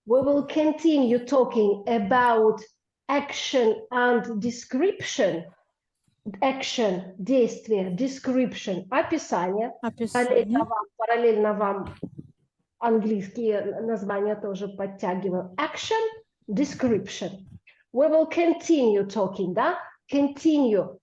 We will continue talking about action and description. Action, действие, description, описание. Описание. Параллельно вам английские названия тоже подтягиваю. Action, description. We will continue talking, да? Continue.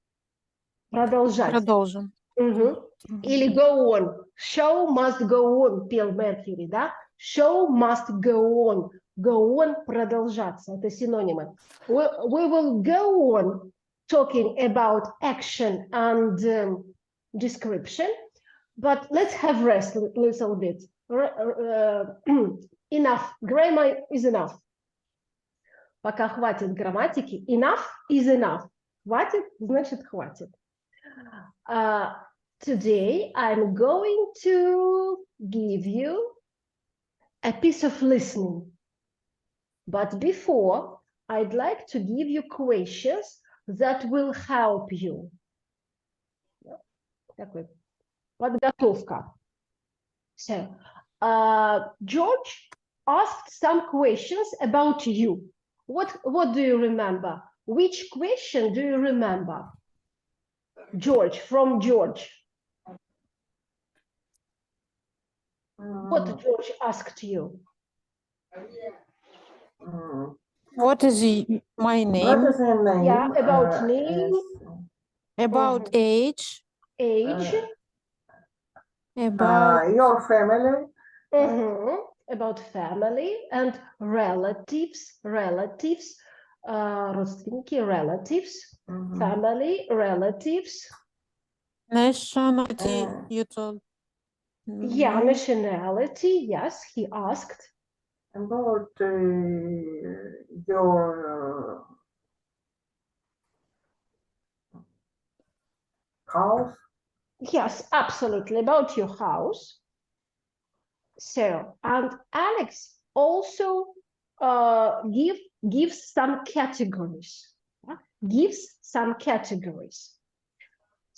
Продолжать. Продолжим. Или go on. Show must go on, пел Меркьюри, да? Show must go on. Go on, продолжаться. Это синонимы. We will go on talking about action and description, but let's have rest a little bit. Enough. Grammar is enough. Пока хватит грамматики. Enough is enough. Хватит, значит хватит. Today, I'm going to give you a piece of listening. But before, I'd like to give you questions that will help you. Подготовка. So, George asked some questions about you. What do you remember? Which question do you remember? George, from George. What George asked you? What is my name? What is your name? Yeah, about name. About age. Age. About your family. About family and relatives. Родственники, relatives. Family, relatives. nationality. You told. Yeah, nationality. Yes, he asked. About your house. Yes, absolutely, about your house. So, and Alex also gives some categories. Gives some categories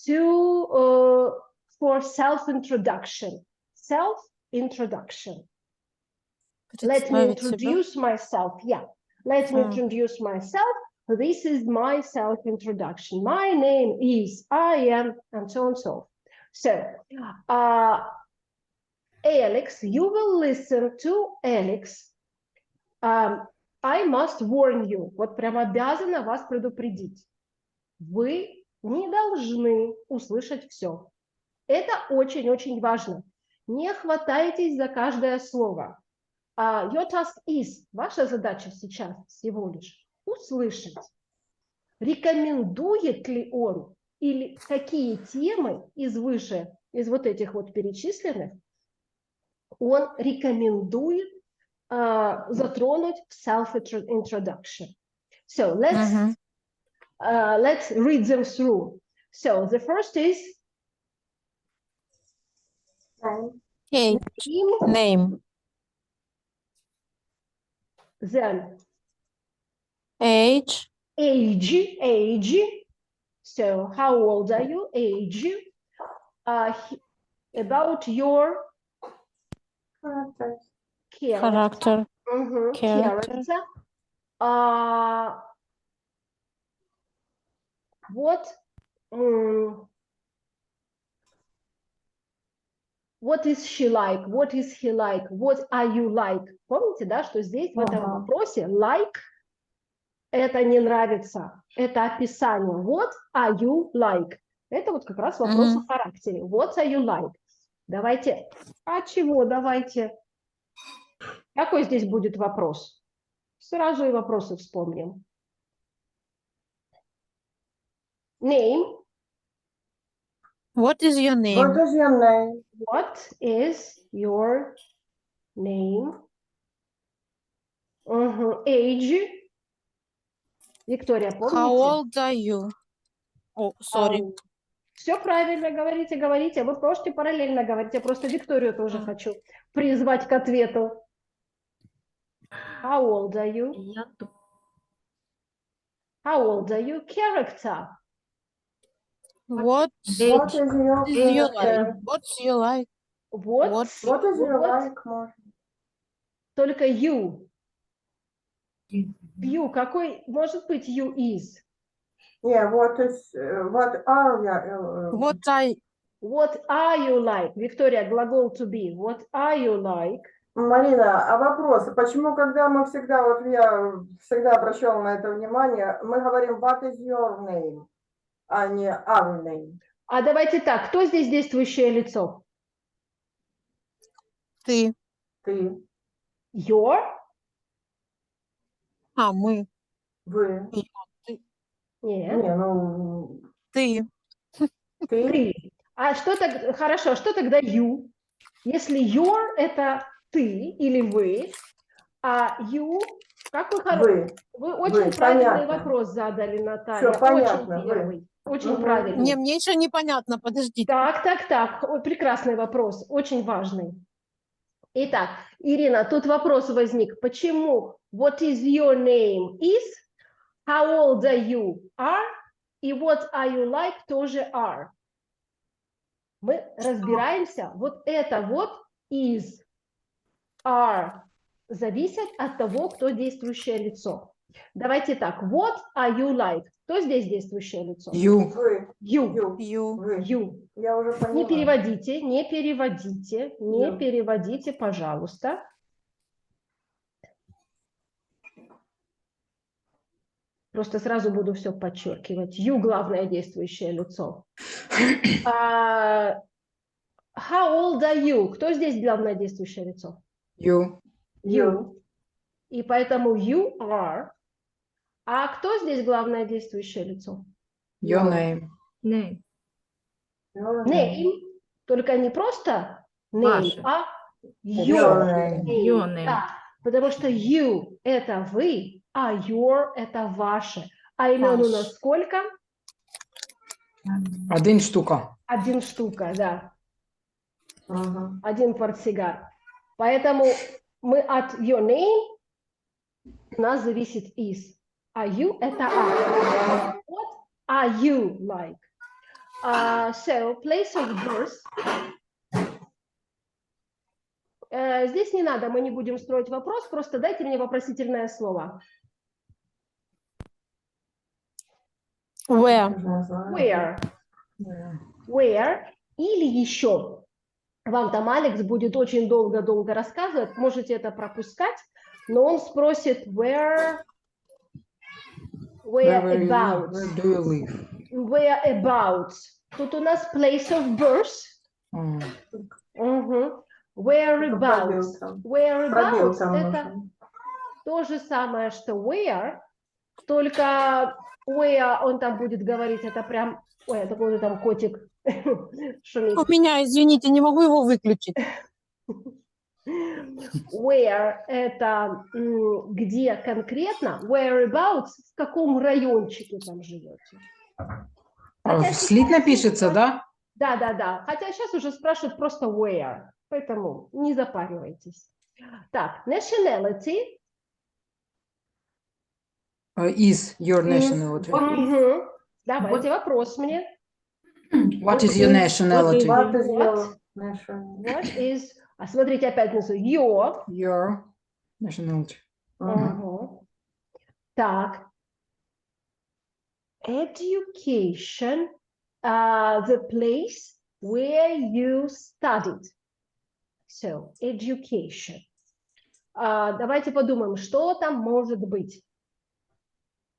to for self-introduction. Self-introduction. Let me introduce myself. Yeah, let me introduce myself. This is my self-introduction. My name is, I am, and so on and so on. So, Alex, you will listen to Alex. I must warn you. Вот прям обязана вас предупредить. Вы не должны услышать все. Это очень-очень важно. Не хватайтесь за каждое слово. Your task is, ваша задача сейчас всего лишь услышать. Рекомендует ли он или какие темы из вот этих вот перечисленных он рекомендует затронуть в self-introduction. So let's read them through. So the first is name. Then Age. So how old are you? Age. About your character. Character. What is she like? What is he like? What are you like? Помните, да, что здесь в этом вопросе like это не нравится, это описание. What are you like? Это вот как раз вопрос о характере. What are you like? Давайте. А чего? Давайте. Какой здесь будет вопрос? Сразу и вопросы вспомним. Name. What is your name? What is your name? What is your name? Age. Виктория, помните? How old are you? Oh, sorry. Все правильно говорите. Вы можете параллельно говорить. Я просто Викторию тоже хочу призвать к ответу. How old are you? How old are you? Character. What is your like? What's your like? What is your like? Только you. You, какой может быть you is? Yeah, what are you? What What are you like? Виктория, глагол to be. What are you like? Марина, а вопрос, почему, когда мы всегда, вот я всегда обращала на это внимание, мы говорим what is your name, а не our name? А давайте так, кто здесь действующее лицо? Ты. Ты, Your? Мы. вы. Нет. Не, ну, Ты. ты, Ты. А что так? Хорошо, что тогда you? Если your это ты или вы, а you, как вы Вы очень вы, правильный понятно. вопрос задали, Все Наталья. понятно, Очень вы. первый. Очень Мгм. правильный. Не, мне еще непонятно, подождите. Так. Ой, прекрасный вопрос, очень важный. Итак, Ирина, тут вопрос возник. Почему what is your name is, how old are you are, и what are you like тоже are. Мы разбираемся, вот это вот is, are, зависит от того, кто действующее лицо. Давайте так, what are you like? Кто здесь действующее лицо? You. Вы, You. вы. You. Я уже поняла. Не переводите, пожалуйста. Просто сразу буду все подчеркивать. You – главное действующее лицо. How old are you? Кто здесь главное действующее лицо? You. You. И поэтому you are. А кто здесь главное действующее лицо? Your name. Name. Name. Только не просто name, Ваше. а Your your name. name. Your name. Да, потому что you – это вы, а your – это ваше. А имен у нас сколько? Один штука. Один штука, да. Мгм. Один портсигар. Поэтому мы от your name у нас зависит is. А you – это are. What are you like? So, place of birth. Здесь не надо, мы не будем строить вопрос, просто дайте мне вопросительное слово. Where. Не знаю. Where. Или еще, вам там Алекс будет очень долго-долго рассказывать, можете это пропускать, но он спросит whereabouts. Where do you live? Whereabouts. Тут у нас place of birth. Угу. Whereabouts. Whereabouts Пробел там это нужен. то же самое, что where, только where он там будет говорить, это прям, ой, это какой-то там котик шумит. У меня, извините, не могу его выключить. Where это где конкретно, whereabouts, в каком райончике там живете. Слитно пишется, да? Да. Хотя сейчас уже спрашивают просто where, поэтому не запаривайтесь. Так, nationality. Is your nationality. Мгм. Давайте вопрос мне. What is your nationality? What is your What? nationality? What is... А смотрите, опять внизу. Your. Your nationality. Мгм. Так. Education. The place where you studied. So, education. Давайте подумаем, что там может быть.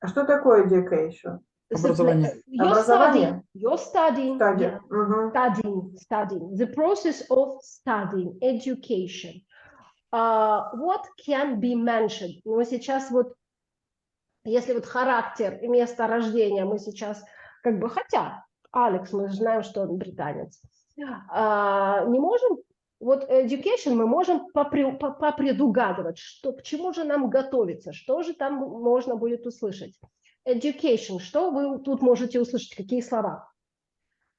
А что такое education? Образование. Образование? You're studying. Study. Yeah. Мгм. Studying. The process of studying, education. What can be mentioned? Мы сейчас вот, если вот характер и место рождения мы сейчас как бы, хотя Алекс, мы же знаем, что он британец, не можем, вот education мы можем попредугадывать, что, к чему же нам готовиться, что же там можно будет услышать. Education, что вы тут можете услышать, какие слова?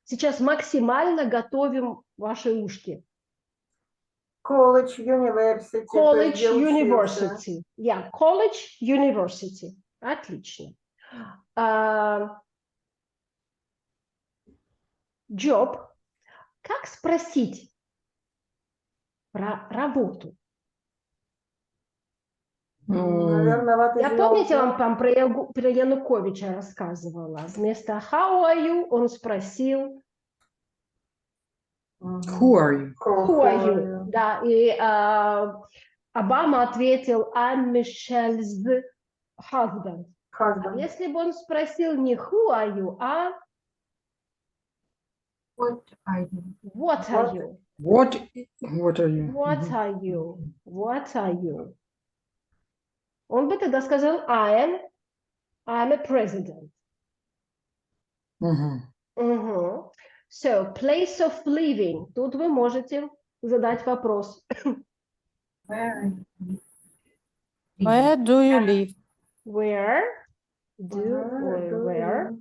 Сейчас максимально готовим ваши ушки. College, university. то есть College, где учился. university. Yeah, college, university. Отлично. Job. Как спросить про работу? Наверное, what is Я, your помните, вам job? там про Януковича рассказывала? Вместо how are you он спросил Who are you? who are you? Да, и Обама ответил I'm Michelle's husband. А Husband. если бы он спросил не who are you, а What are you? what are you? What are you? What Мгм. are you? What are you? Он бы тогда сказал I'm a president. Мгм. Мгм. So, place of living. Тут вы можете задать вопрос. Where are you? Where do you live? Where where?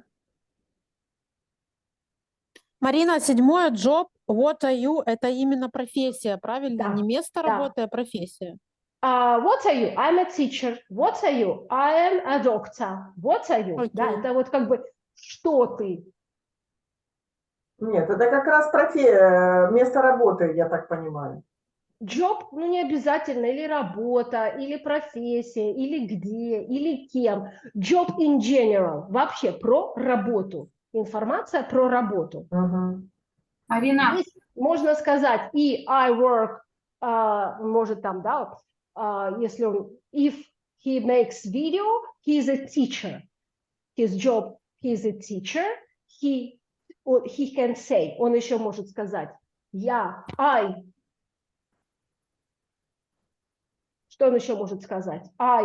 Марина, седьмое job, what are you? Это именно профессия, правильно? Да, Не место да. работы, а профессия. What are you? I'm a teacher. What are you? I am a doctor. What are you? Да, Окей. это вот как бы что ты? Нет, это как раз место работы, я так понимаю. Job, ну не обязательно, или работа, или профессия, или где, или кем. Job in general, вообще про работу. Информация про работу. Мгм. Марина, Здесь можно сказать и I work, может там, да, если он, if he makes video, he is a teacher. His job, he is a teacher. He can say, он еще может сказать, что он еще может сказать? I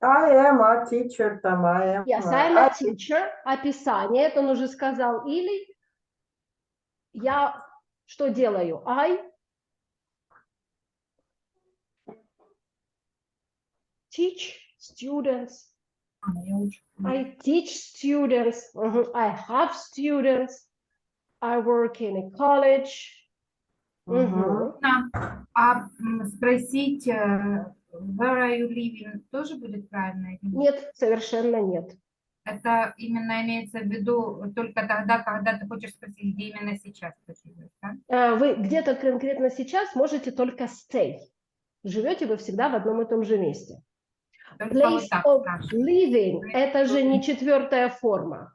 am a teacher, там, I am Yes, I am a teacher. Описание, это он уже сказал. Или я что делаю? I teach students. я учу. I teach students. I have students. I work in a college. Мгм. Спросить, where are you living, тоже будет правильно? или нет? Нет, совершенно нет. Это именно имеется в виду только тогда, когда ты хочешь спросить, где именно сейчас ты живешь, да? Вы где-то конкретно сейчас можете только stay. Живете вы всегда в одном и том же месте. Только Place вот так of спрашиваю. living – это же не четвертая форма.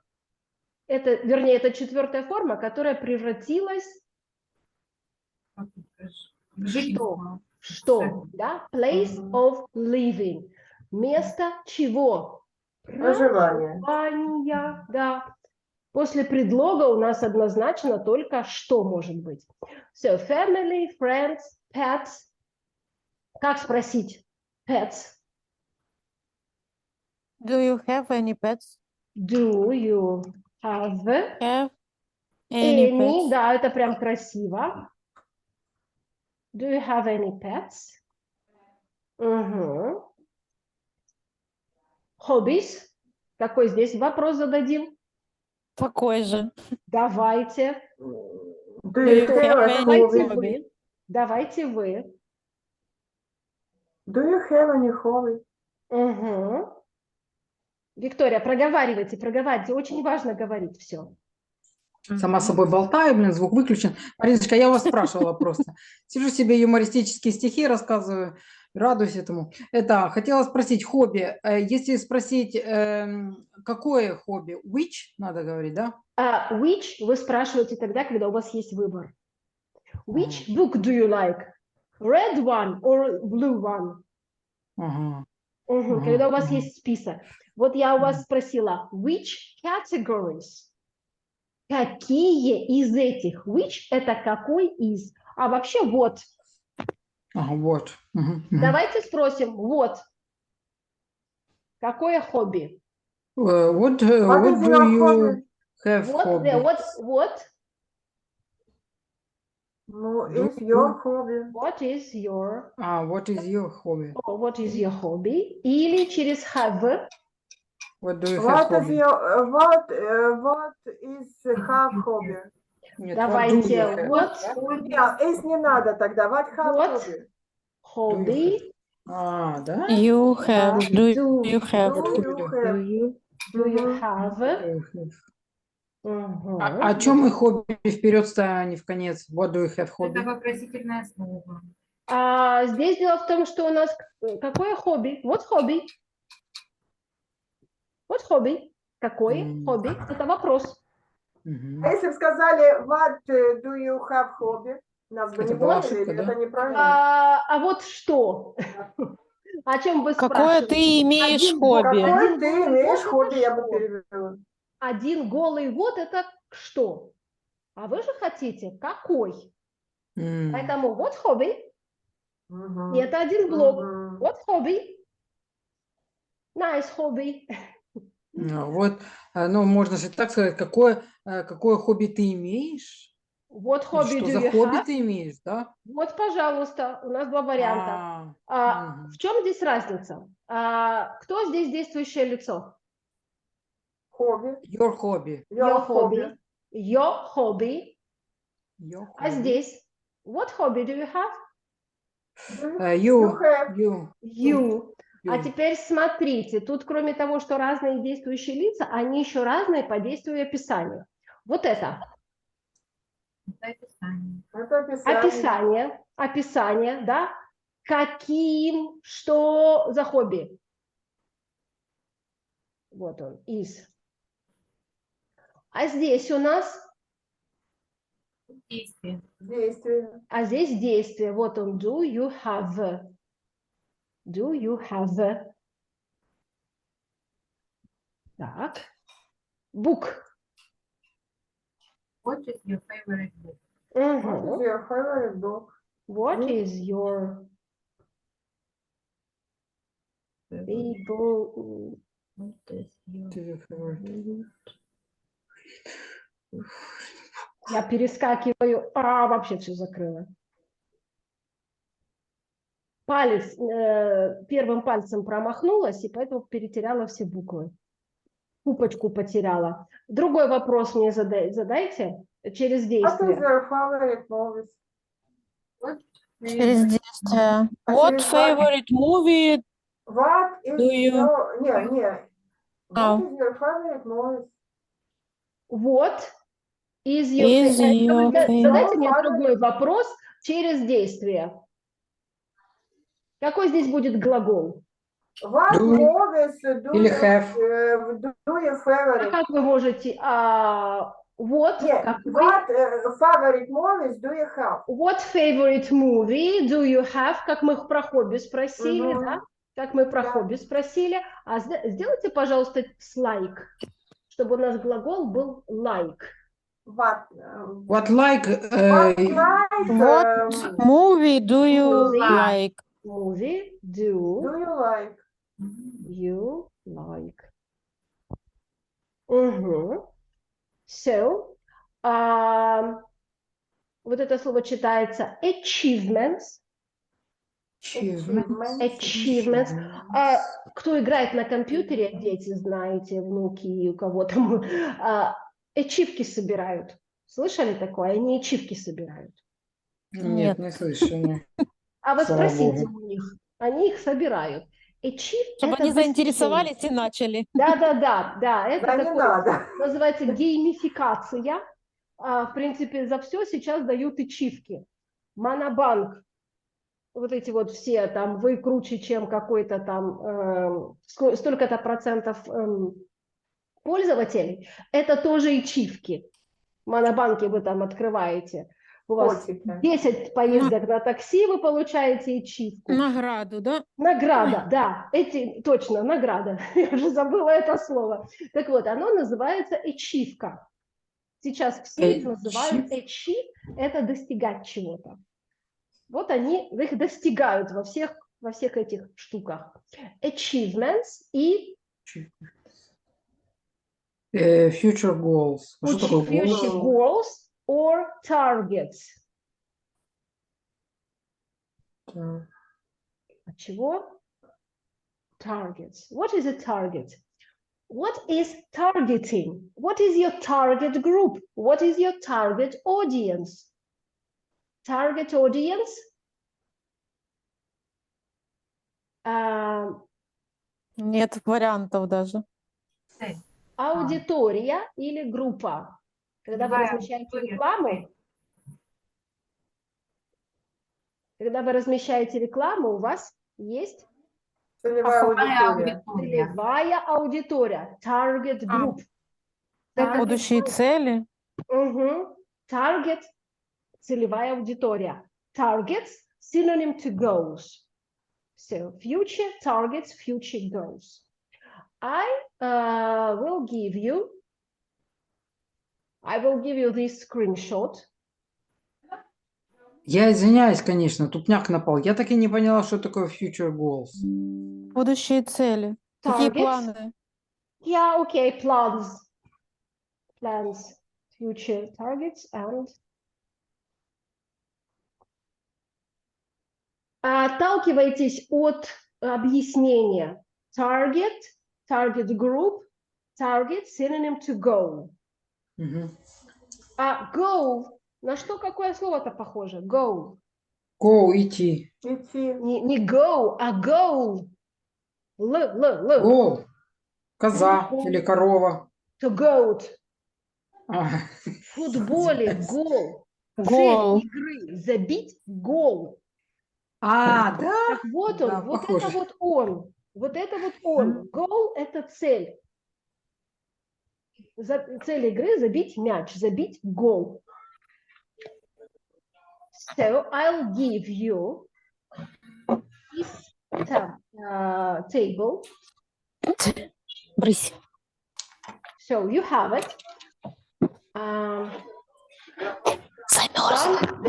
Вернее, это четвертая форма, которая превратилась В жительство. что? Да? Place of living. Место чего? Проживание. Проживания. Да. После предлога у нас однозначно только что может быть. So, family, friends, pets. Как спросить? Pets. Do you have any pets? Do you have Have any pets? Да, это прям красиво. Do you have any pets? Угу. Hobbies. Какой здесь вопрос зададим? Такой же. Давайте. Do you Do you have have a any hobby? hobby? Давайте вы. Do you have any hobby? Угу. Виктория, проговаривайте. Очень важно говорить все. Сама собой болтаю, блин, звук выключен. Мариночка, я вас спрашивала просто. Сижу себе юмористические стихи рассказываю, радуюсь этому. Хотела спросить, хобби. Если спросить, какое хобби? Which, надо говорить, да? Which вы спрашиваете тогда, когда у вас есть выбор. Which book do you like? Red one or blue one? Ага. Когда у вас есть список. Вот я у вас спросила, which categories? Какие из этих? Which – это какой из? А вообще вот. Ага, вот. Давайте спросим, вот. Какое хобби? What What is do your you hobby? have hobby? What? Ну, is your hobby? What is your? What is your hobby? What is your hobby? Или через have. What do you have What is hobby? your what is have hobby? Нет, what do you Давайте have? what Нет, is не надо тогда. What have What? hobby? hobby. Да? You have. Do you have? Do you have? Do you Мгм. have? О чем мы хобби вперед ставим, а не в конец? What do you have Это hobby? вопросительное слово. Здесь дело в том, что у нас какое хобби? Вот хобби. Вот хобби. Какое хобби? Это вопрос. А если бы сказали, what do you have hobby? Нас бы Это не была поняли, ошибка, или да? это неправильно? А вот что? О чем вы Какое спрашиваете? ты имеешь Один гол- хобби? Какой один ты голый имеешь вот хобби, это я бы что? перевела. Один голый вот это что? А вы же хотите какой? Поэтому вот хобби. И это один блок. Вот хобби. Nice хобби. Вот, ну, можно же так сказать, какое хобби ты имеешь? Вот Или хобби что do за you хобби have? ты имеешь, да? Вот, пожалуйста, у нас два варианта. Мгм. В чем здесь разница? Кто здесь действующее лицо? Хобби. Your hobby. Your hobby. Your hobby. Your А hobby. здесь? What hobby do you have? You have. You. А You. теперь смотрите, тут кроме того, что разные действующие лица, они еще разные по действию и описанию. Вот это. Это описание. Это описание. Описание, да? Каким, что за хобби? Вот он, is. А здесь у нас, Действие. Действие. а здесь действие. Вот он, do you have. Do you have. Так. Book. What is your favorite book? What is Мгм. your favorite book? What is your people? What is your To your favorite. Я перескакиваю. Вообще все закрыла. Палец, первым пальцем промахнулась, и поэтому перетеряла все буквы. Купочку потеряла. Другой вопрос мне задайте через What is действие. your favorite movies? What Через favorite действие. А What через favorite movie What is do you... your... Не. А. What is your favorite movies? What is your Is your Задайте мне favorite? другой вопрос через действие. Какой здесь будет глагол? What Do movies do или you, have. do you А favorite? как вы можете... what, Нет, какой? what favorite movies do you have? What favorite movie do you have? Как мы про хобби спросили, Мгм. да? Как мы про Да. хобби спросили. А сделайте, пожалуйста, с like, чтобы у нас глагол был like. What, What like, what like What movie do you like? Movie do do you like? you like? Угу. So, вот это слово читается achievements. Achievements. Кто играет на компьютере, дети, знаете, внуки, у кого там, ачивки собирают. Слышали такое? Они ачивки собирают. Нет, не слышали. А вы Слава спросите Богу. у них. Они их собирают. Achieve – Чтобы это они достижение. заинтересовались и начали. Да, это Да не такое, надо. называется геймификация. В принципе, за все сейчас дают ачивки. Монобанк. Вот эти вот все, там, вы круче, чем какой-то там, столько-то процентов пользователей, это тоже ачивки. В монобанке вы там открываете. У вас Котики. 10 поездок на такси, вы получаете ачивку. Награду, да? Награда, да, точно, награда. Я уже забыла это слово. Так вот, оно называется ачивка. Сейчас все их называют achieve, это достигать чего-то. Вот они их достигают во всех этих штуках. Achievements и Future goals. А что такое будущие goals? goals or targets. От чего? Targets. What is a target? What is targeting? What is your target group? What is your target audience? Target audience? Нет вариантов даже. Аудитория или группа? Когда вы размещаете рекламу, Когда вы размещаете рекламу, у вас есть Целевая аудитория. целевая аудитория, target group. Target Будущие group. цели. Мгм. Target, целевая аудитория. Targets, synonym to goals. So, future targets, future goals. I will give you this screenshot. Я извиняюсь, конечно, тупняк напал. Я так и не поняла, что такое future goals. Будущие цели. Какие Targets. планы? Yeah, okay, plans, future targets, and отталкивайтесь от объяснения. Target group, target, synonym to goal. Мгм. А goal, на что какое слово-то похоже? Goal. Go, идти. Идти. Не go, а goal. Л. Go. Коза или корова. To goat. А, В футболе goal. Цель Гол. игры. Забить гол. да? Так вот Да, он, вот похоже. это вот он. Вот это вот он. Goal – это цель. Цель игры – забить мяч, забить гол. So I'll give you this table. Брысь. So you have it.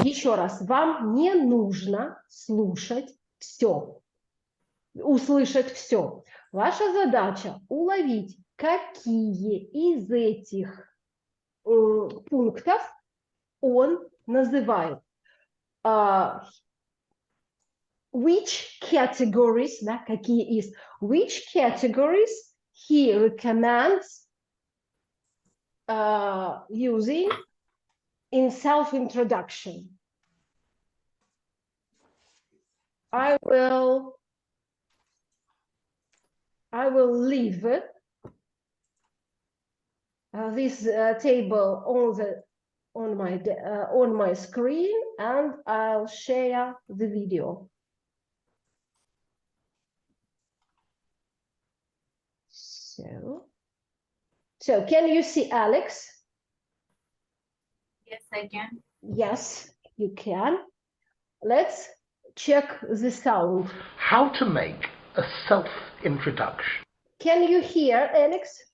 Еще раз, вам не нужно слушать все, услышать все. Ваша задача уловить, какие из этих пунктов он называет. Which categories, да, какие из, which categories he recommends using in self-introduction. I will leave this table on my screen, and I'll share the video. So can you see Alex? Yes, I can. Yes, you can. Let's check the sound. How to make a self-introduction. Can you hear, Alex?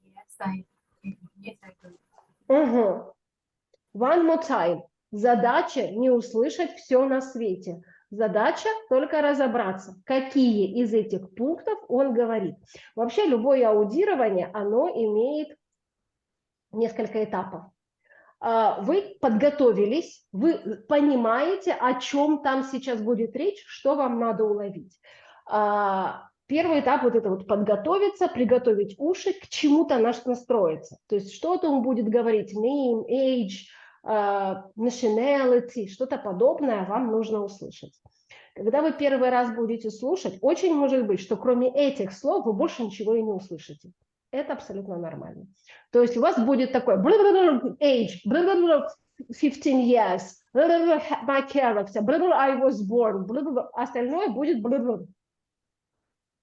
Yes, I do. One more time. Задача не услышать все на свете. Задача только разобраться, какие из этих пунктов он говорит. Вообще любое аудирование, оно имеет несколько этапов. Вы подготовились, вы понимаете, о чем там сейчас будет речь, что вам надо уловить. Первый этап вот это вот подготовиться, приготовить уши, к чему-то настроиться. То есть что-то он будет говорить, name, age, nationality, что-то подобное вам нужно услышать. Когда вы первый раз будете слушать, очень может быть, что кроме этих слов вы больше ничего и не услышите. Это абсолютно нормально. То есть у вас будет такой age, 15 years, my character, I was born, остальное будет.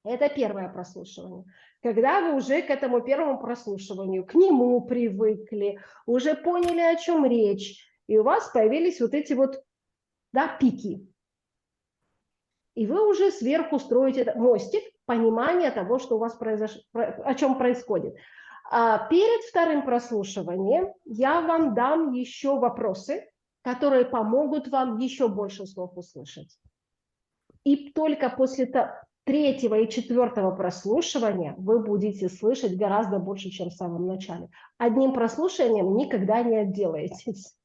Это первое прослушивание. Когда вы уже к этому первому прослушиванию, к нему привыкли, уже поняли, о чем речь, и у вас появились вот эти вот, да, пики. И вы уже сверху строите этот мостик понимания того, что у вас произошло, о чем происходит. Перед вторым прослушиванием я вам дам еще вопросы, которые помогут вам еще больше слов услышать. И только после третьего и четвертого прослушивания вы будете слышать гораздо больше, чем в самом начале. Одним прослушиванием никогда не отделаетесь,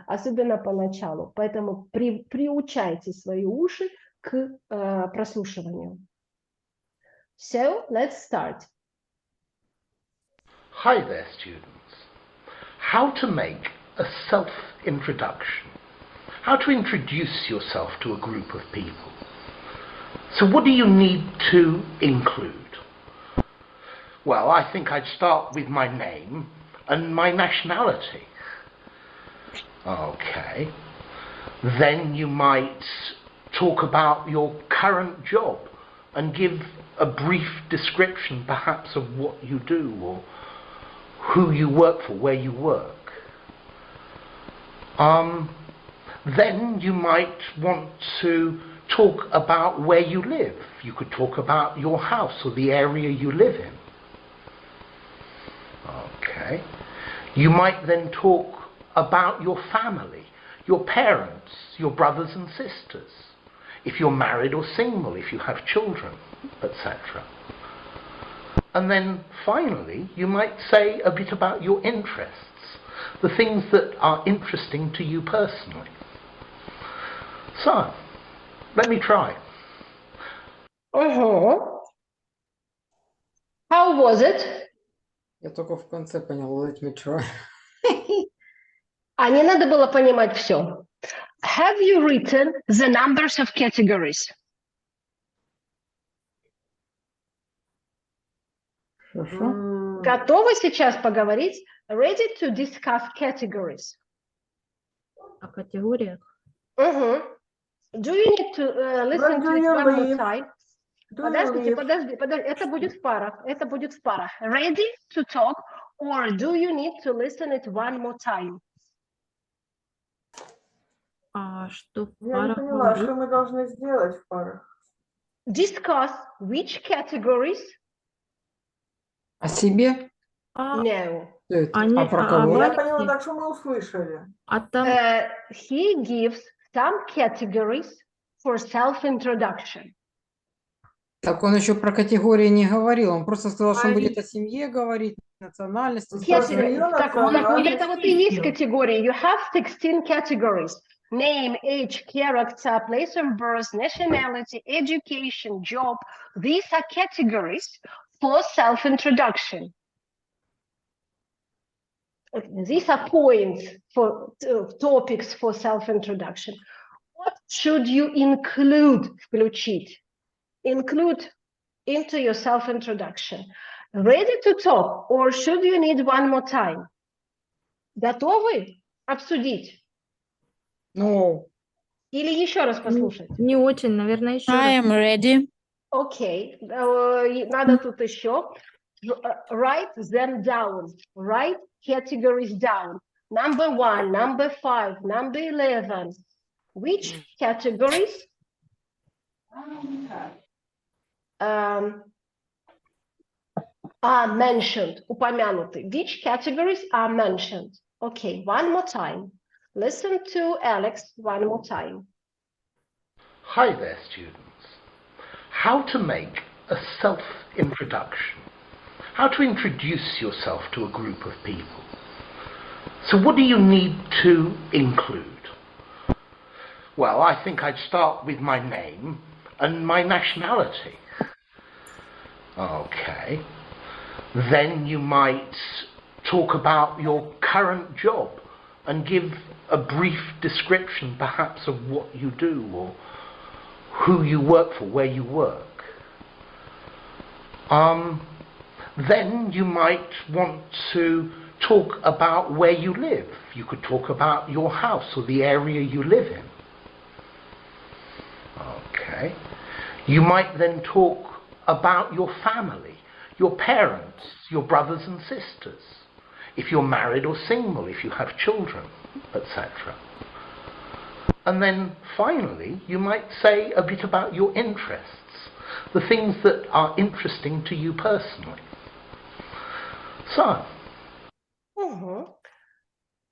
особенно поначалу. Поэтому приучайте свои уши к прослушиванию. So, let's start. Hi there, students. How to make a self-introduction. How to introduce yourself to a group of people. So what do you need to include? Well, I think I'd start with my name and my nationality. Okay. Then you might talk about your current job and give a brief description perhaps of what you do or who you work for, where you work. Then you might want to talk about where you live. You could talk about your house or the area you live in. Okay. You might then talk about your family, your parents, your brothers and sisters, if you're married or single, if you have children, etc. And then finally, you might say a bit about your interests, the things that are interesting to you personally. So, let me try. How was it? Я только в конце понял, let me try. А не надо было понимать все. Have you written the numbers of categories? Хорошо. Готовы сейчас поговорить? Ready to discuss categories? О категориях. Do you need to listen to it one more time? Подождите, подожди, это будет в парах, Ready to talk, or do you need to listen it one more time? А что в Я не парах поняла, говорить? что мы должны сделать в парах? Discuss which categories? О себе? No. Они- про а кого? Я Валя- поняла, так что мы услышали. А там He gives some categories for self-introduction. Так он еще про категории не говорил, он просто сказал, что он будет о семье говорить, национальности. Так, это вот и есть категории. You have 16 categories. Name, age, character, place of birth, nationality, education, job. These are categories for self-introduction. These are points for topics for self-introduction. What should you include, включить? Include into your self-introduction. Ready to talk, or should you need one more time? Готовы обсудить? Ну, Или еще раз послушать? не очень, наверное, еще I раз. am ready. Окей, надо тут еще. Write them down. Write categories down. Number 1, number 5, number 11. Which categories are mentioned, упомянуты? Which categories are mentioned? Okay, one more time. Listen to Alex one more time. Hi there, students. How to make a self-introduction. How to introduce yourself to a group of people. So what do you need to include? Well, I think I'd start with my name and my nationality. Okay. Then you might talk about your current job and give a brief description perhaps of what you do or who you work for, where you work. Then you might want to talk about where you live. You could talk about your house or the area you live in. Okay. You might then talk about your family, your parents, your brothers and sisters, if you're married or single, if you have children, etc. And then finally, you might say a bit about your interests, the things that are interesting to you personally. So.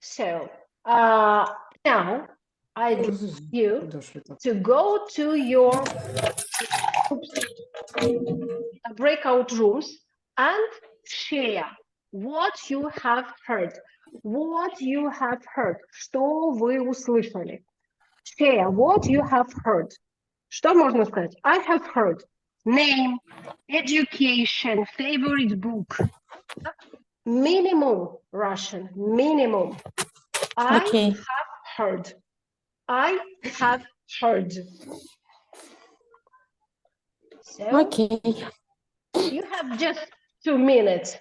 So, now I'd like you to go to your breakout rooms and share what you have heard. What you have heard. Что вы услышали? Share what you have heard. Что можно сказать? I have heard. Name, education, favorite book. Minimum Russian, minimum. Okay. I have heard. I have heard. So Okay. you have just 2 minutes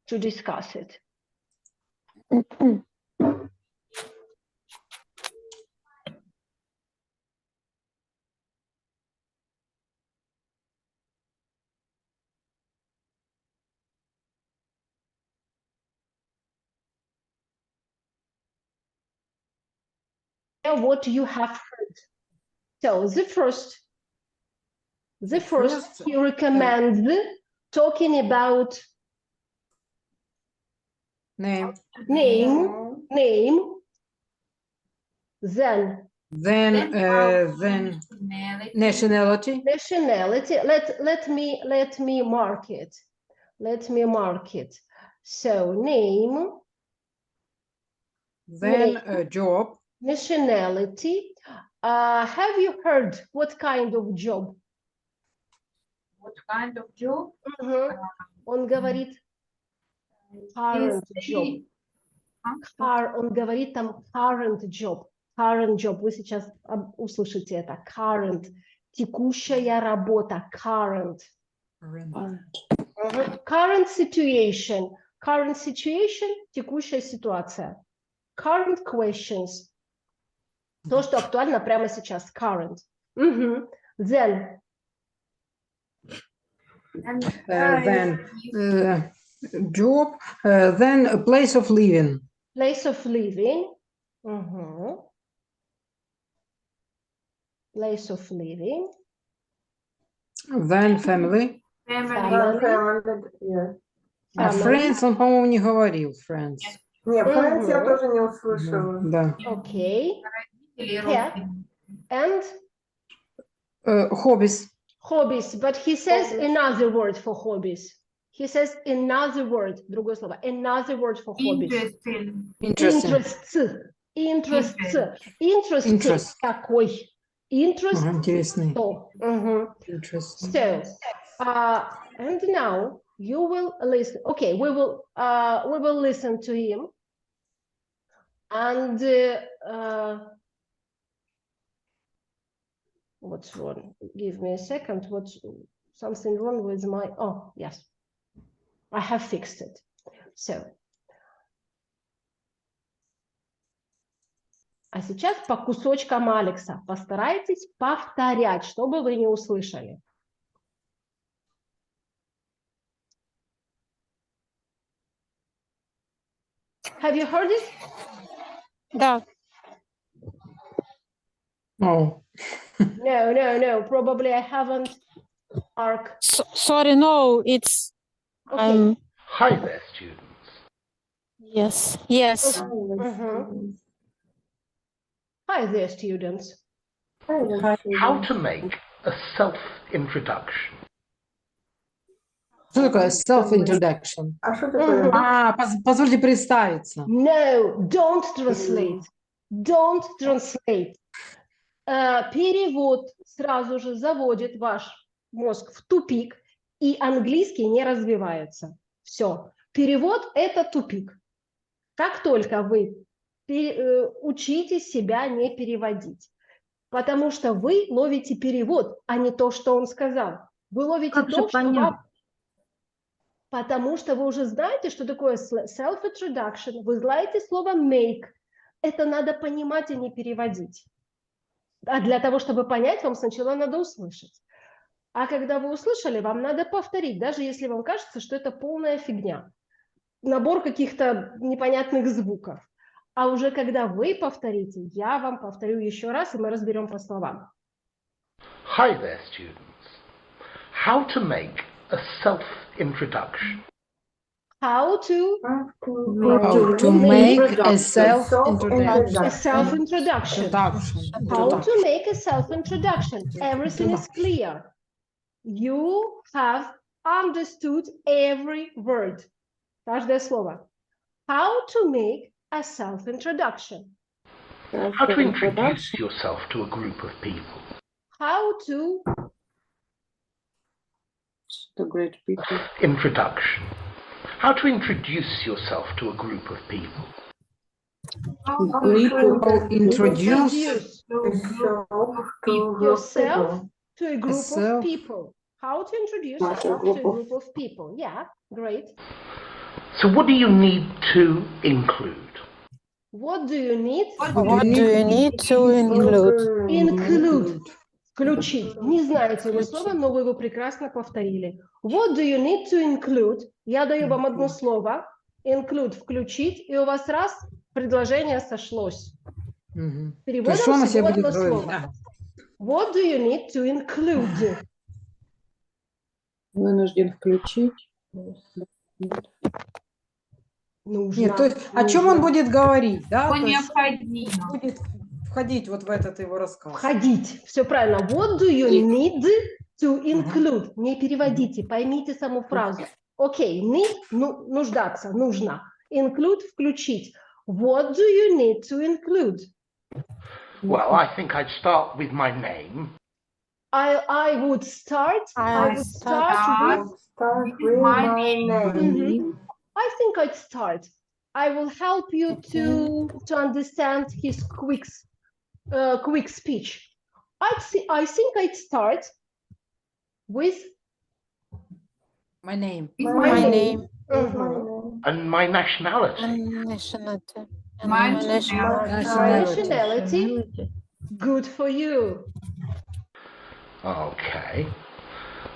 to discuss it. what you have heard. So the first he recommends talking about Name. name, then Nationality. nationality. Let me mark it. Let me mark it. So name, Then job. nationality. Have you heard what kind of job? What kind of job? Он говорит current job. Он говорит там current job. Current job. Вы сейчас услышите это. Current. Текущая работа. Current. Current situation. Current situation. Текущая ситуация. Current questions. То, что актуально прямо сейчас. Current. Then. Then job. Then a place of living. Place of living. Place of living. Then family. Friends он, по-моему, не говорил. Friends. Нет, friends я тоже не услышала. Да. Okay. Yeah. And Hobbies. hobbies. But he says another word for hobbies. He says another word. Другое слово. Another word for hobbies. Interesting. Interest. Какой? Interest. Интересный. Interesting. So, and now you will listen. Okay, we will listen to him. And what's wrong? Give me a second. What's something wrong with my? Oh, yes, I have fixed it. So, а сейчас по кусочкам Алекса постарайтесь повторять, чтобы вы не услышали. Have you heard it? Да. Oh. No. Probably I haven't. Sorry, no, it's. Okay. Hi there, students. Yes. Hi there, students. How to make a self-introduction. Что такое self-introduction? А что такое? Позвольте представиться. No, don't translate. Don't translate. Перевод сразу же заводит ваш мозг в тупик, и английский не развивается. Все. Перевод – это тупик. Как только вы учите себя не переводить, потому что вы ловите перевод, а не то, что он сказал. Вы ловите то, что вам... Потому что вы уже знаете, что такое self-introduction, вы знаете слово make. Это надо понимать и не переводить. А для того, чтобы понять, вам сначала надо услышать. А когда вы услышали, вам надо повторить, даже если вам кажется, что это полная фигня. Набор каких-то непонятных звуков. А уже когда вы повторите, я вам повторю еще раз, и мы разберем по словам. Hi there, students. How to make a self-introduction. How to make a self-introduction. A self-introduction. How to make a self-introduction. Everything is clear. You have understood every word. Каждое слово. How to make a self-introduction. How to introduce yourself to a group of people. How to... Introduction. How to introduce yourself to a group of people. Introduce yourself to a group of people. How to introduce yourself to a group of people. Yeah, great. So what do you need to include? What do you need? What do you need to include? Include. Включить. Не знаете вы слово, но вы его прекрасно повторили. What do you need to include? Я даю вам одно слово. Include – включить, и у вас раз предложение сошлось. Мгм. То есть Переводом что она всего себе будет одно говорить? слово. Ага. What do you need to include? Вынужден включить. Нужно. Нет, то есть о чем он будет говорить, да? Что То есть необходимо. будет входить вот в этот его рассказ. Входить. Все правильно. What do you need to include? Не переводите, поймите саму фразу. Окей, need – нуждаться, нужно. Include – включить. What do you need to include? Well, I think I'd start with my name. I would start with Start with my my name. I think I'd start. I will help you to understand his quick speech. I think I'd start with My name. My name. Mhm. And my nationality. Nationality. My Nationality. Good for you. Okay.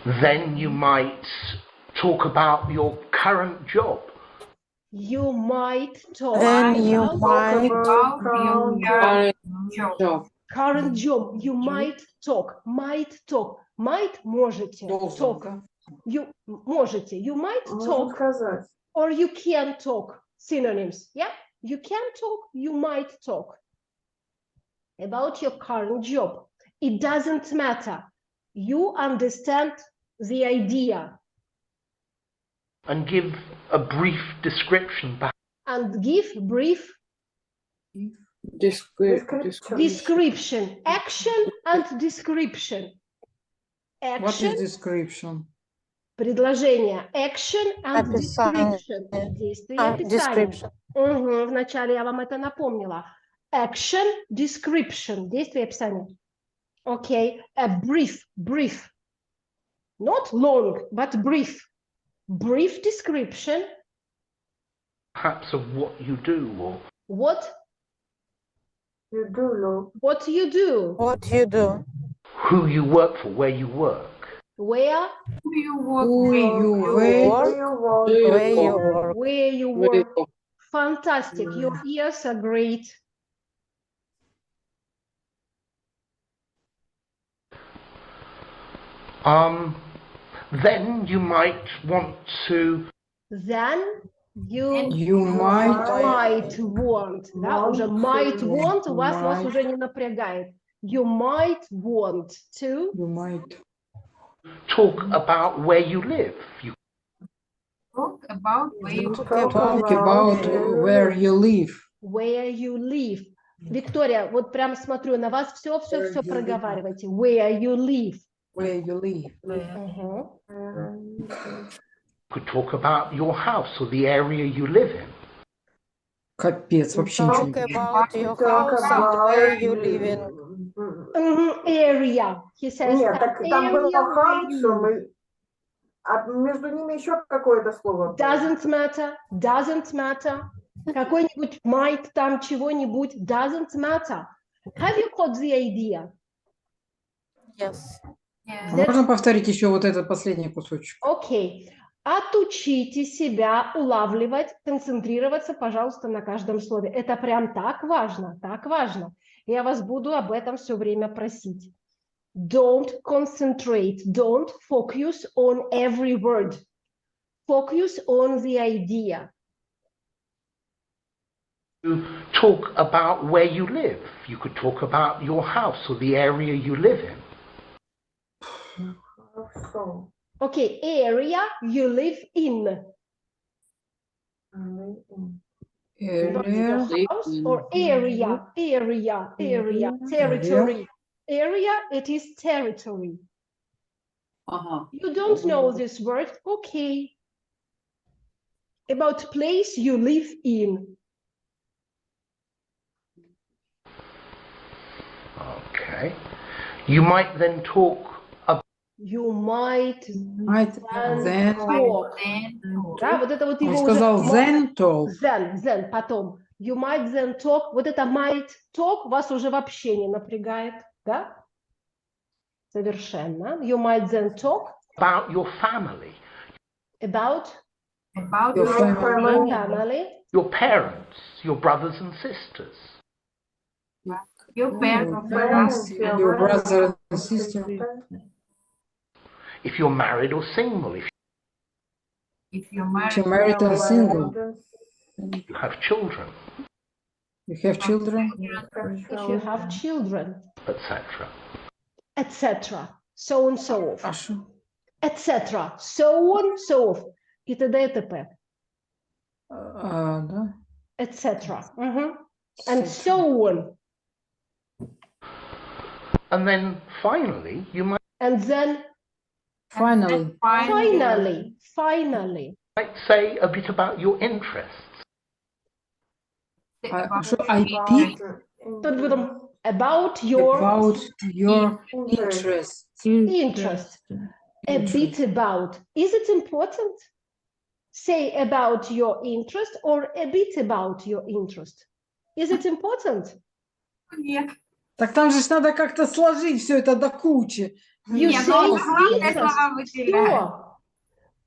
Then you might talk about your current job. You might talk Then you about might about your Current job. job. current job. You might talk. Might talk. Might можете. Должен, Talk. да? You можете. You might Можно talk сказать. or you can talk. Synonyms. Yeah. You can talk. You might talk about your current job. It doesn't matter. You understand the idea And give a brief description. and give brief description. Action and description. What Action. is description? Предложение. Action and Описание. description. Действие и описание. Description. Угу, вначале я вам это напомнила. Action, description. Действие и описание. Okay. A brief. Not long, but brief. Brief description. Perhaps of what you do or What You do look. you do. What you do. who you work for, where you work. Where Who you work Who with. you Where wait? you work. Where you work. where you work. Fantastic. Your ears are great. Then you might want to Then you You might. want. Да, уже might want у вас нас Might. уже не напрягает. You might want to You might. talk about where you live. You Talk about where you Talk Talk about where you live. where you live. Виктория, вот прям смотрю на вас, все Where you live. проговаривайте. Where you live. Where you live. could talk about your house or the area you live in. Капец, вообще ничего Talk не понимаю. about your house and where you living. Area. He says Нет, так там area было where house, you live. а между ними еще какое-то слово. было. Doesn't matter. Какой-нибудь might там чего-нибудь. Doesn't matter. Have you caught the idea? Yes. Yeah. Можно повторить еще вот этот последний кусочек? Окей. Отучите себя улавливать, концентрироваться, пожалуйста, на каждом слове. Это прям так важно, так важно. Я вас буду об этом все время просить. Don't concentrate, don't focus on every word. Focus on the idea. You talk about where you live. You could talk about your house or the area you live in. Хорошо. Okay, area you live in. Area. House or area, territory. Area, it is territory. Ага. You don't know this word, okay. About place you live in. Okay. You might then talk about You might Might then. talk. Then talk. Да, вот это вот Он его сказал уже... then talk. Then, потом. You might then talk. Вот это might talk вас уже вообще не напрягает, да? Совершенно. You might then talk your family, about About Your your family. family. your parents, your brothers and sisters. Your parents. Parents, your brother and sister. If you're married or single, If you're If you're married, married and single, if you have children, you have children. If you have children, etc. etc. So on, so А off. что? Etc. So on, so off. И т.д. и т.п. Да. Etc. And so on. And then finally, you And then Finally. finally, might say a bit about your interests. Что IP? about your About your interests. interest. A bit about. Is it important? Say about your interest or a bit about your interest. Is it important? Нет. Так там же ж надо как-то сложить все это до кучи. You Нет, say ну, главные interest. слова выделяют. Все.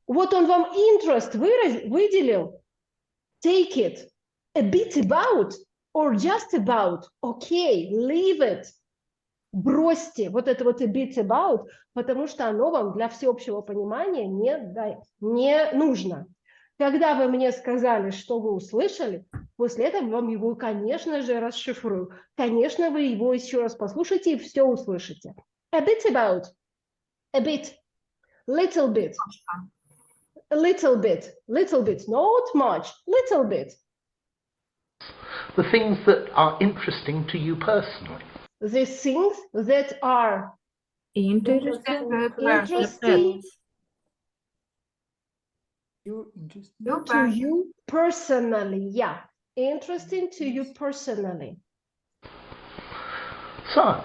Вот он вам interest выделил. Take it. A bit about or just about. Okay, leave it. Бросьте вот это вот a bit about, потому что оно вам для всеобщего понимания не нужно. Когда вы мне сказали, что вы услышали, после этого вам его, конечно же, расшифрую. Конечно, вы его еще раз послушаете и все услышите. A bit about. A bit. Little bit. A little bit. Little bit. Not much. Little bit. The things that are interesting to you personally. The things that are interesting to you personally. Yeah. Interesting to you personally. So,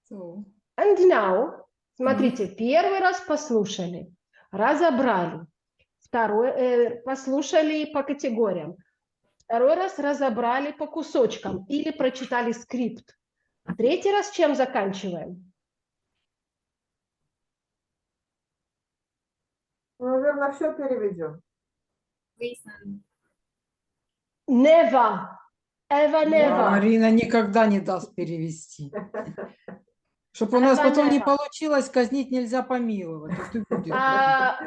So, And now, смотрите, первый раз послушали, разобрали, послушали по категориям, второй раз разобрали по кусочкам или прочитали скрипт. Третий раз чем заканчиваем? Наверное, все переведем. Never. Ever never. Марина никогда не даст перевести. Чтобы у нас потом не получилось, казнить нельзя помиловать. Вот и будет.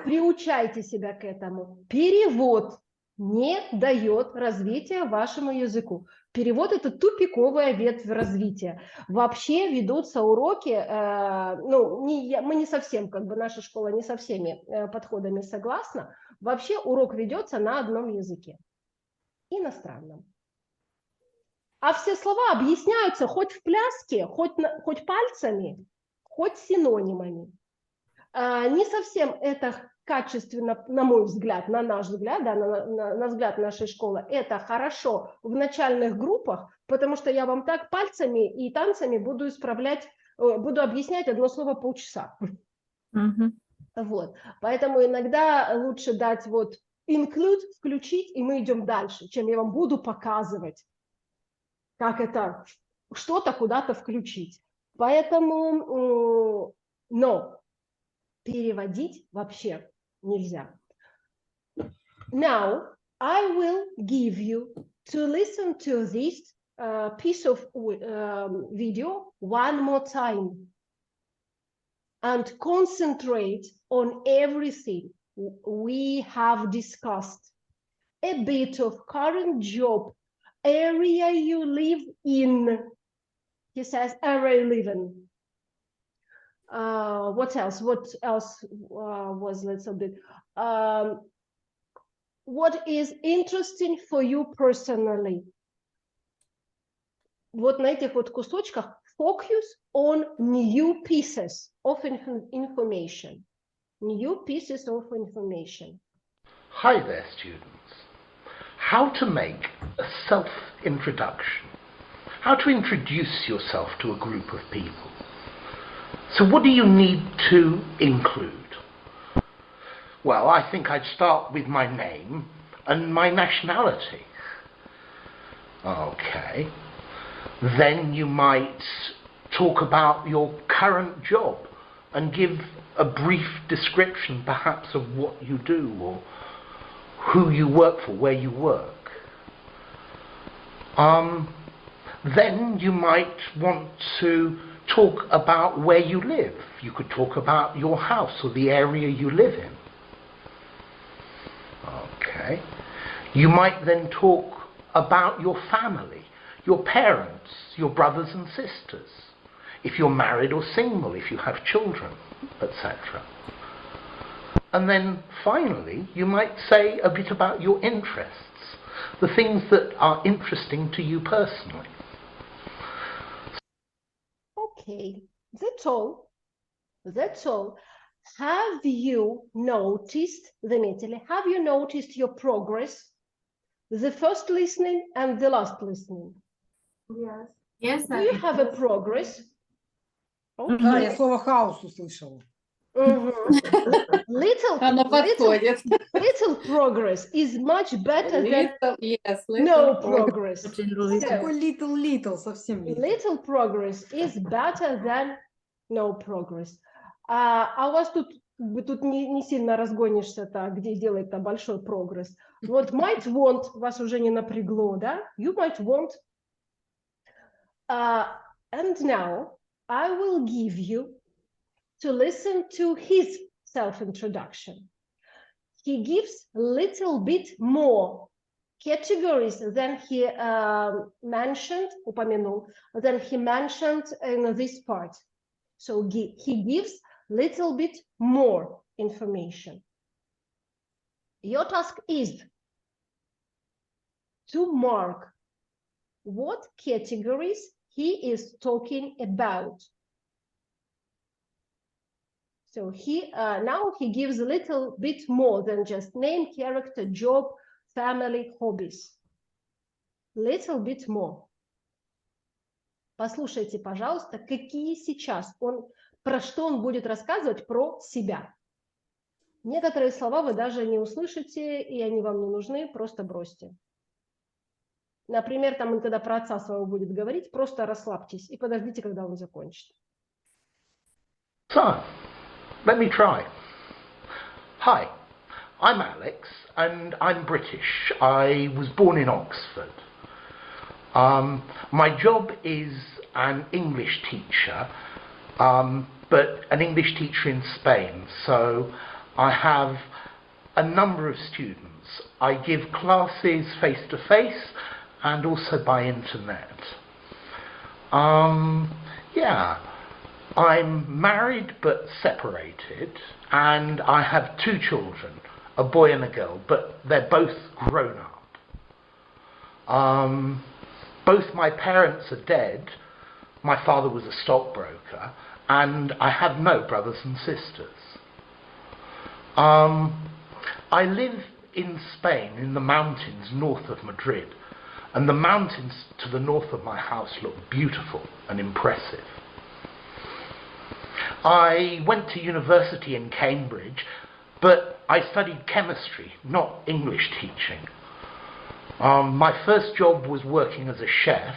Приучайте себя к этому. Перевод не дает развития вашему языку. Перевод – это тупиковая ветвь развития. Вообще ведутся уроки, мы не совсем, наша школа не со всеми подходами согласна. Вообще урок ведется на одном языке, иностранном. А все слова объясняются хоть в пляске, хоть пальцами, хоть синонимами. Не совсем это качественно, на мой взгляд, на наш взгляд, да, на взгляд нашей школы, это хорошо в начальных группах, потому что я вам так пальцами и танцами буду объяснять одно слово полчаса. Вот. Поэтому иногда лучше дать include, включить, и мы идем дальше, чем я вам буду показывать, как это что-то куда-то включить. Поэтому, но переводить вообще нельзя. Now, I will give you to listen to this piece of video one more time and concentrate on everything we have discussed. A bit of current job, area you live in. He says, area you live in. What else? What else was a little bit? What is interesting for you personally? Вот на этих кусочках focus on new pieces of information. New pieces of information. hi there, students. How to make a self-introduction. How to introduce yourself to a group of people. So what do you need to include? Well, I think I'd start with my name and my nationality. Okay. Then you might talk about your current job and give a brief description perhaps of what you do or who you work for, where you work. Then you might want to talk about where you live. You could talk about your house or the area you live in. Okay. You might then talk about your family, your parents, your brothers and sisters, if you're married or single, if you have children, etc. And then finally, you might say a bit about your interests, the things that are interesting to you personally. Okay, that's all. That's all. Have you noticed, заметили, have you noticed your progress? The first listening and the last listening. Yes. Yes, Do you have a progress? Да, я слово хаос услышала. Little progress is much better than no progress. Такой little, совсем little. Little progress is better than no progress. А у вас тут не сильно разгонишься-то, где делает-то большой прогресс. Вот might want вас уже не напрягло, да? You might want. And now I will give you to listen to his self-introduction. He gives a little bit more categories than he упомянул, than he mentioned in this part. So he gives little bit more information. Your task is to mark what categories he is talking about. So now he gives a little bit more than just name, character, job, family, hobbies. Little bit more. Послушайте, пожалуйста, какие сейчас про что он будет рассказывать про себя. Некоторые слова вы даже не услышите, и они вам не нужны, просто бросьте. Например, там он когда про отца своего будет говорить, просто расслабьтесь и подождите, когда он закончит. So, let me try. Hi, I'm Alex, and I'm British. I was born in Oxford. My job is an English teacher, but an English teacher in Spain. So I have a number of students. I give classes face-to-face and also by internet. Yeah, I'm married but separated, and I have 2 children, a boy and a girl, but they're both grown up. Both my parents are dead. My father was a stockbroker, and I have no brothers and sisters. I live in Spain, in the mountains north of Madrid, and the mountains to the north of my house look beautiful and impressive. I went to university in Cambridge, but I studied chemistry, not English teaching. My first job was working as a chef,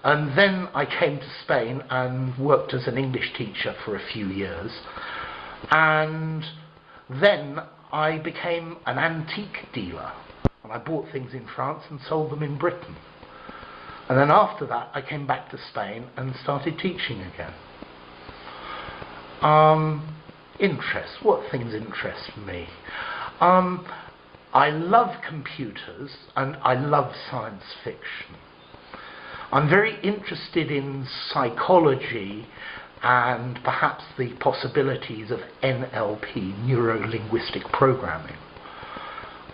and then I came to Spain and worked as an English teacher for a few years, and then I became an antique dealer, and I bought things in France and sold them in Britain. And then after that I came back to Spain and started teaching again. Interests, what things interest me? I love computers and I love science fiction. I'm very interested in psychology and perhaps the possibilities of NLP, neuro-linguistic programming.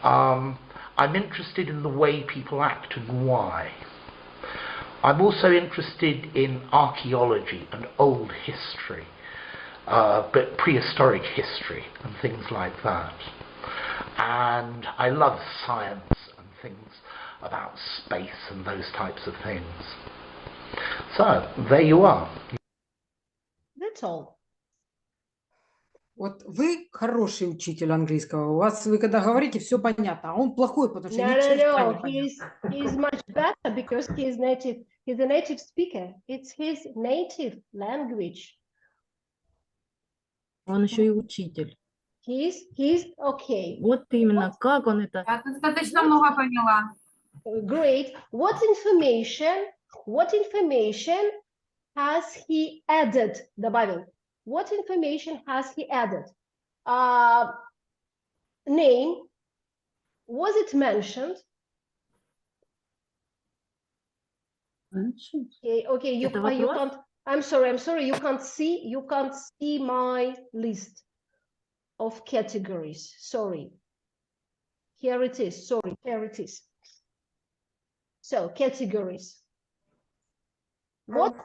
I'm interested in the way people act and why. I'm also interested in archaeology and old history, but prehistoric history and things like that. And I love science and things about space and those types of things. So, there you are. That's all. Вот вы хороший учитель английского. У вас, вы когда говорите, все понятно, а он плохой, потому что ни черта не понятно. He's much better because he's native. He's a native speaker. It's his native language. Он еще и учитель. He's okay. Вот именно, как он это... Я достаточно много поняла. Great. What information has he added? Добавил. What information has he added? Name. Was it mentioned? Okay, you can't. I'm sorry, you can't see my list of categories. Sorry. Here it is. Sorry, here it is. So categories. What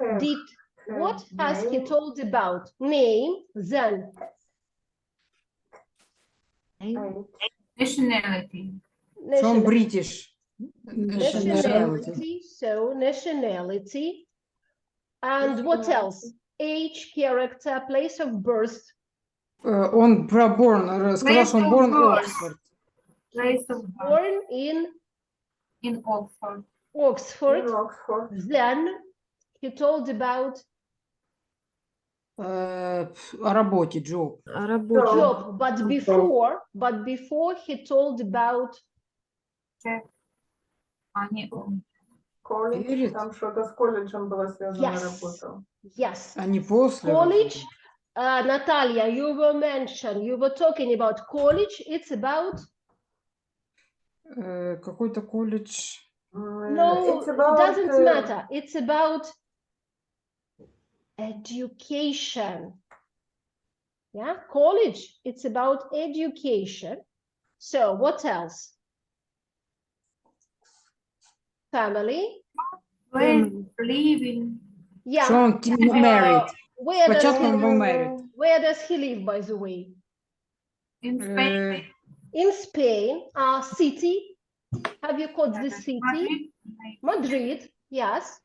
has he told about? Name, then Nationality. From British. Nationality. So nationality. And what else? Age, character, place of birth. Он born, сказал, что он born в Оксфорд. Place of birth. Born in Oxford. Oxford. Then he told about О работе, job. job, but before he told about Колледж, там что-то с колледжем было связано, работал. Yes. А не после. College, Natalia, you were talking about college. It's about Какой-то колледж. no, It's about, it doesn't matter. It's about education. Yeah, college, it's about education. So what else? Family. Living. Yeah. Что он married. Where does he live, by the way? In Spain. In Spain. City. Have you called the city? Madrid. Yes.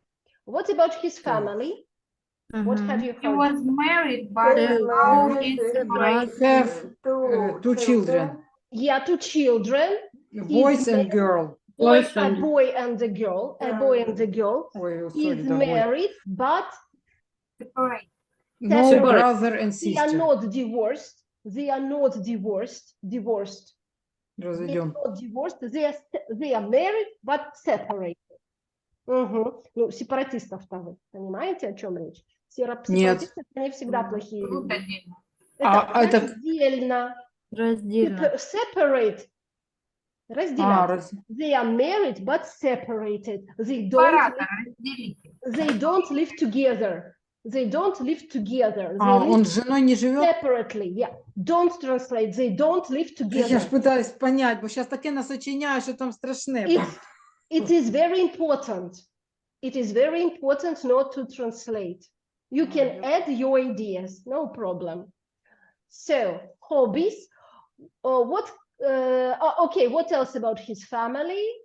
What about his family? What have you heard? He was married, but now he's Have two children. Yeah, two children. Boys and girl. A boy and a girl. He's married, but separate. No brother and sister. They are not divorced. They are not divorced. Разведен. They are married, but separated. Ну, сепаратистов-то вы понимаете, о чем речь? Сепаратисты, они всегда плохие люди. Это раздельно. Separate. Разделять. They are married, but separated. They don't live together. They don't live together. Он с женой не живет? Separately, yeah. Don't translate. They don't live together. Я ж пытаюсь понять, бо сейчас таке насочиняю, що там страшне. It is very important. It is very important not to translate. You can add your ideas, no problem. So, hobbies. Okay, what else about his family?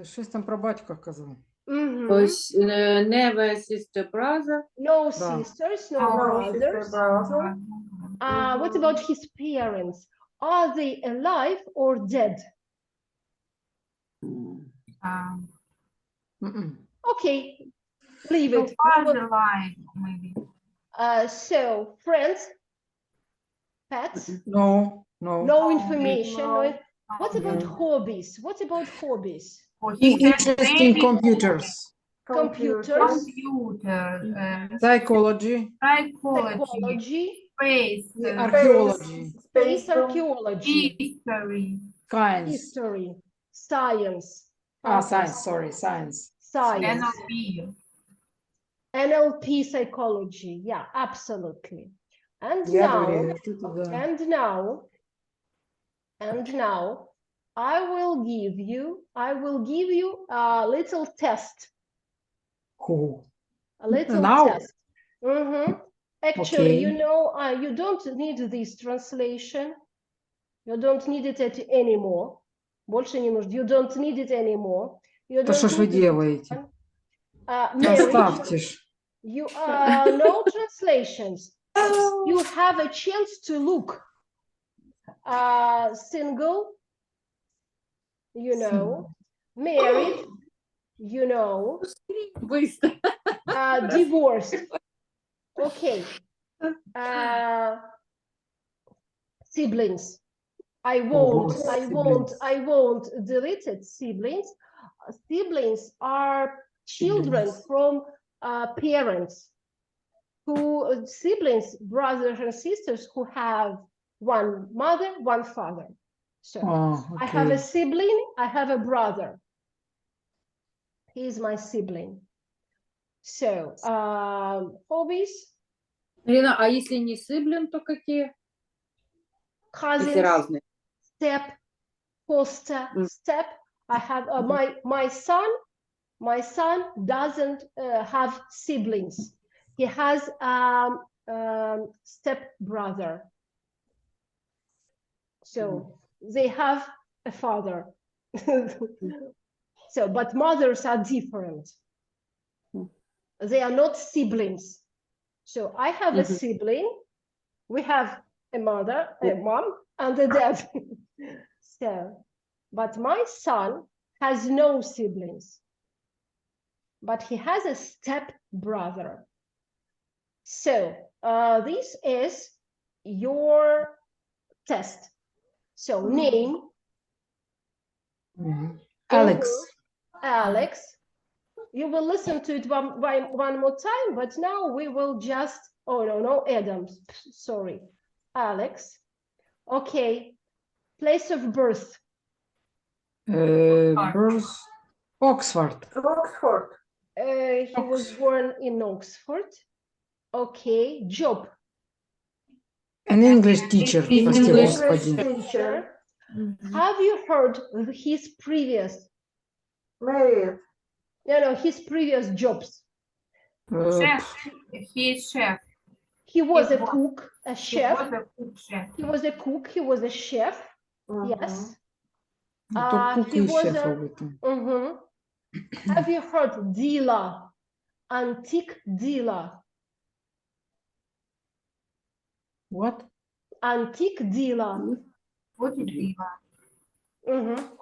Щось там про батька казав. Never sister, brother. No sisters, no brothers. What about his parents? Are they alive or dead? Okay, leave it. Alive, maybe. So, friends, pets? No. No information. No. What about hobbies? What about hobbies? Interesting computers. Psychology. Space. Archaeology. Space archaeology. History. Science. Science. NLP psychology. Yeah, absolutely. And now I will give you a little test. Cool. A little test. Actually, you don't need this translation. You don't need it anymore. Больше не нужно. You don't need it anymore. То что ж вы делаете? Оставьте ж. No translations. You have a chance to look. Single, married, divorced. Okay. Siblings. I won't delete it. Siblings. siblings are children from parents who siblings, brothers and sisters who have one mother, one father. So I have a окей. sibling, I have a brother. He is my sibling. So hobbies, Лена, а если не сиблин, то какие? Если cousins, разные. step, foster, step. I have my son doesn't have siblings. He has step brother. So they have a father. So, but mothers are different. They are not siblings. So I have a sibling. We have a mother, a mom, and a dad. So, but my son has no siblings. But he has a step brother. So this is your test. So name. Alex. Alex. You will listen to it one more time, but now we will just, oh no, Adam, sorry. Alex. Okay. Place of birth. Birth. Oxford. Oxford. He was born in Oxford. Okay. Job. An English teacher. Прости English господи. teacher. Have you heard of his previous? Married. No, his previous jobs. Chef. He is chef. He was He a was. cook, a He chef. was a cook chef. He was a cook. He was a chef. Yes. То кук He и was шеф a. об этом. Have you heard dealer? Antique dealer. What? Antique dealer. Вот и диво.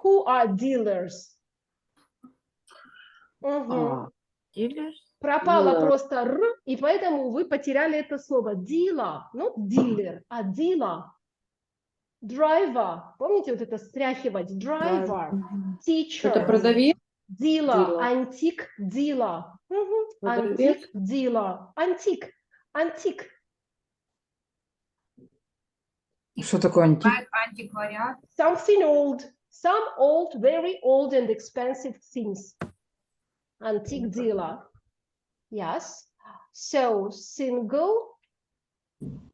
Who are dealers? Пропало Dealer. просто р, и поэтому вы потеряли это слово. Dealer, not dealer, а dealer. Driver. Помните вот это стряхивать? Driver. Teacher. Это продавец? Dealer. Dealer. Antique dealer. Продавец? Antique dealer. Antique. Antique. Что такое антик? Антиквариат. Something old. Some old, very old and expensive things. Antique dealer. Yes. So, single.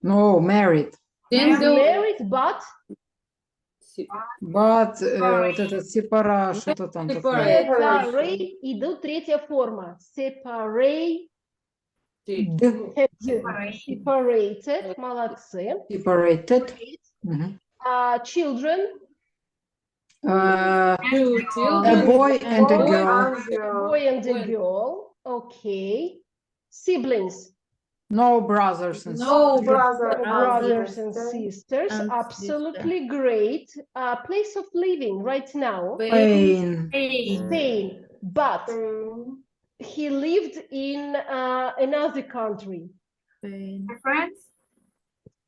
No, married. Single. Married, but But вот этот сепара, что-то там такое. separate. Идут третья форма. Separate. Separated. Молодцы. Separated. Children. A Children. boy and a girl. Boy and a girl. Okay. Siblings. No brothers and No sisters. Brothers and sisters. And Absolutely great. Place of living right now. Spain. Spain. But he lived in another country. France.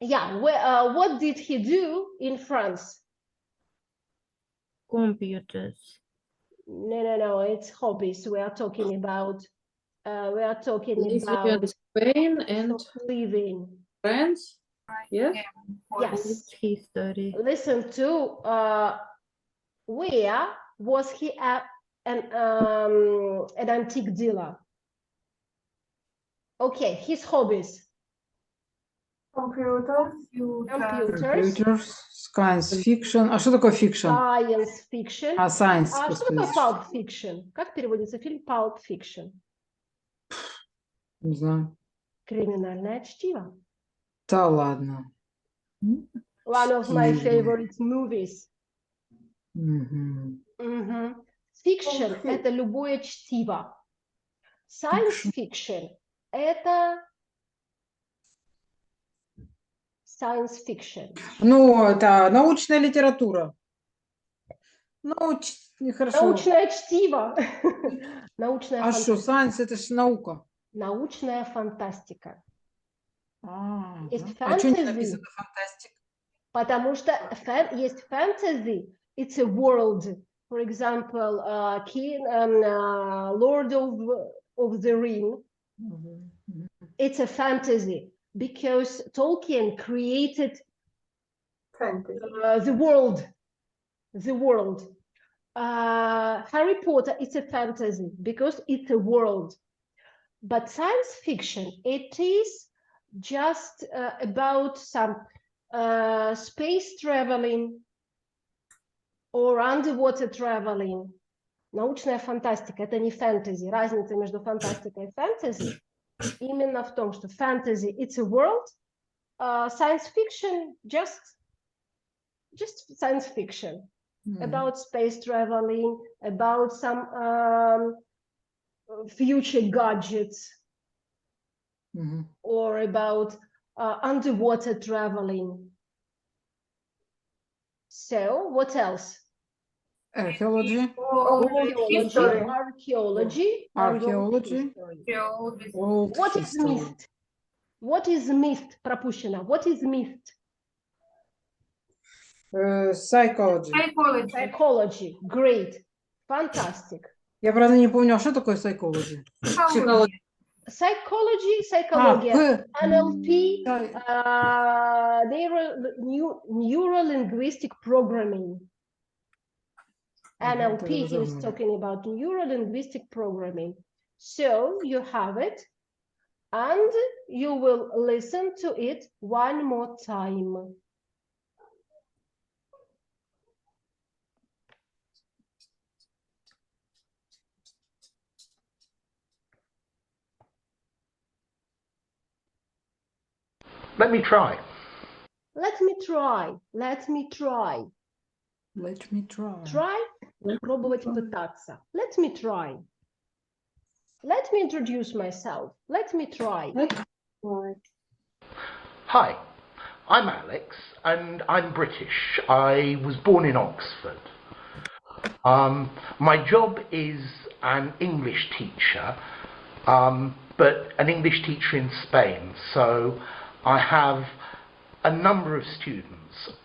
Yeah. What did he do in France? Computers. No. It's hobbies. We are talking about. We are talking Living about in Spain and living. France. Yes. Yes. History. Listen to where was he an antique dealer? Okay, his hobbies. Computers. Computers. Science fiction. А что такое fiction? Science fiction. А science, А что господи. такое pulp fiction? Как переводится фильм pulp fiction? Не знаю. Криминальное чтиво. Да ладно. One of my Чтиво. favorite movies. Мгм. Fiction – это любое чтиво. Science fiction – это science fiction. Ну, это научная литература. Хорошо. Научное чтиво. Научная А что, фантастика. science это же наука. Научная фантастика. Есть А что не fantasy, написано фантастик? потому что есть fantasy, it's a world for example, Lord of the Ring, it's a fantasy because Tolkien created Fantasy. the world. Harry Potter, it's a fantasy because it's a world. But science fiction, it is just about some space traveling or underwater traveling. Научная фантастика, это не фэнтези. Разница между фантастикой и фэнтези именно в том, что fantasy it's a world, science fiction just science fiction about space traveling, about some future gadgets, or about underwater traveling. So what else? Archaeology. Archaeology. Archaeology. Old What is history. myth? What is myth, пропущено? What is myth? Psychology. Psychology. Great. Fantastic. Я, правда, не помню, а что такое psychology? Psychology, NLP, neuro-linguistic programming. NLP, he is talking about neuro-linguistic programming. So you have it, and you will listen to it one more time. Let me try. Let me try. Let me try. Let me try. Try. Пробовать пытаться. Let me try. Let me introduce myself. Let me try. Hi, I'm Alex, and I'm British. I was born in Oxford. My job is an English teacher, but an English teacher in Spain. So I have a number of students.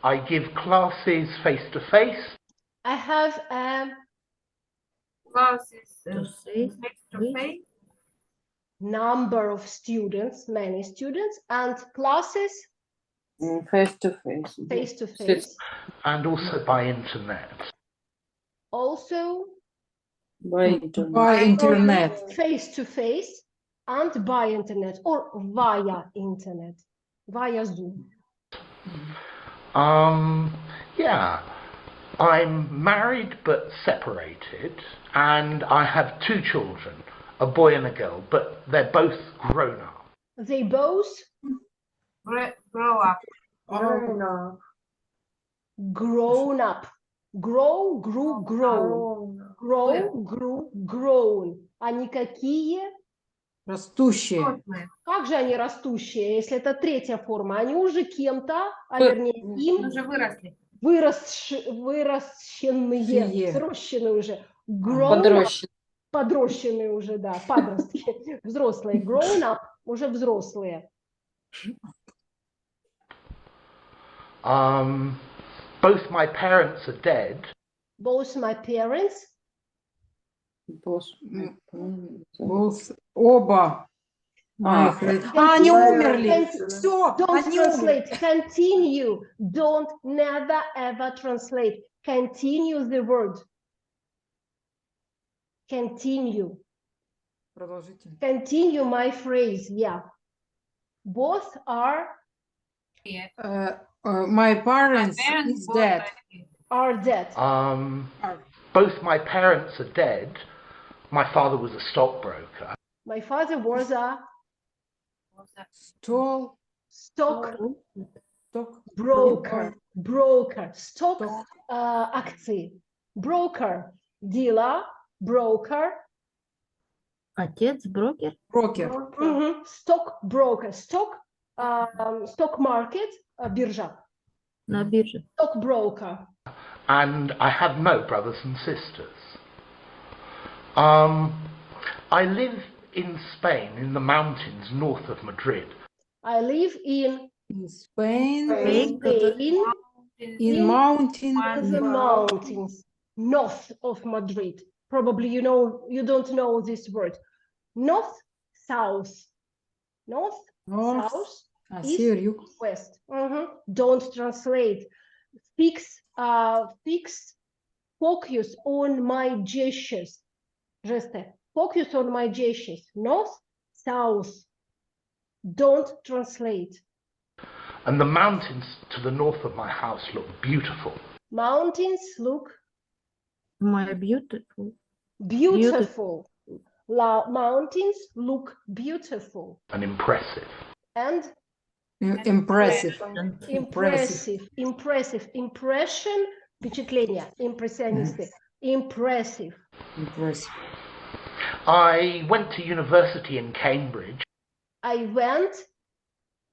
I give classes face-to-face. I have Classes face-to-face. number of students, many students, and classes Face-to-face. face-to-face. And also by internet. Also By By internet. face-to-face and by internet or via internet, via Zoom. Yeah, I'm married but separated, and I have 2 children, a boy and a girl, but they're both grown up. They both Grow up. grown up. Grow, grew, grown. Grow, grew, grown. Они какие? Растущие. Взрослые. Как же они растущие, если это третья форма? Они уже кем-то, а вернее им Уже выросли. выращенные, Сие. взросшенные уже. Grown up, Подрощенные. подрощенные уже, да, подростки, взрослые. Grown up, уже взрослые. Both my parents are dead. Both my parents, Both. Оба. Моих они умерли. Все, don't они умерли. translate, continue, don't never ever translate, continue the word, continue, Продолжите. continue my phrase, yeah. Both are My parents Parents is both dead. are dead. Both my parents are dead. My father was a stockbroker. My father was a Stock. broker, stock акции, broker, dealer, broker, Отец брокер? Брокер. stock broker, stock market, биржа, На бирже. stock broker. And I have no brothers and sisters. I live in Spain, in the mountains north of Madrid. I live in Spain. Spain, In mountain. in the mountains north of Madrid. Probably you don't know this word. North, south. North, North, south, север, east, юг. west. Don't translate. Fix, focus on my gestures. Focus on my gestures. North, south. Don't translate. And the mountains to the north of my house look beautiful. Mountains look My beautiful. beautiful. Mountains look beautiful. And impressive. And Impressive. impressive. Impression, впечатление, импрессионисты. Impressive. Impressive. I went to university in Cambridge. I went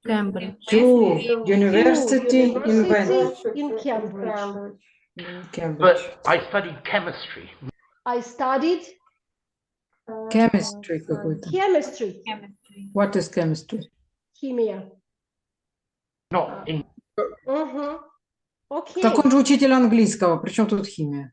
Cambridge. To university in in Cambridge. Cambridge. But I studied chemistry. I studied Chemistry какой-то. chemistry. What is chemistry? Химия. Not in Okay. Так он же учитель английского, причем тут химия?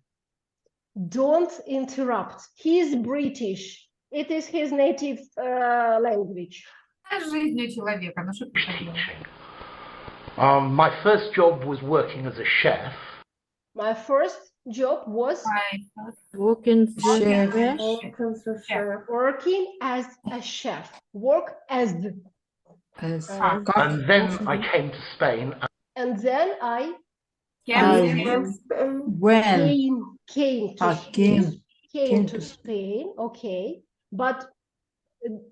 Don't interrupt. He is British. It is his native language. Жизнью человека, ну что ты поделаешь? teaching. My first job was working as a chef. My first job was Walking Chef. working as a chef. Work as. As, And then I came to Spain. And then I when came to Spain. Okay. But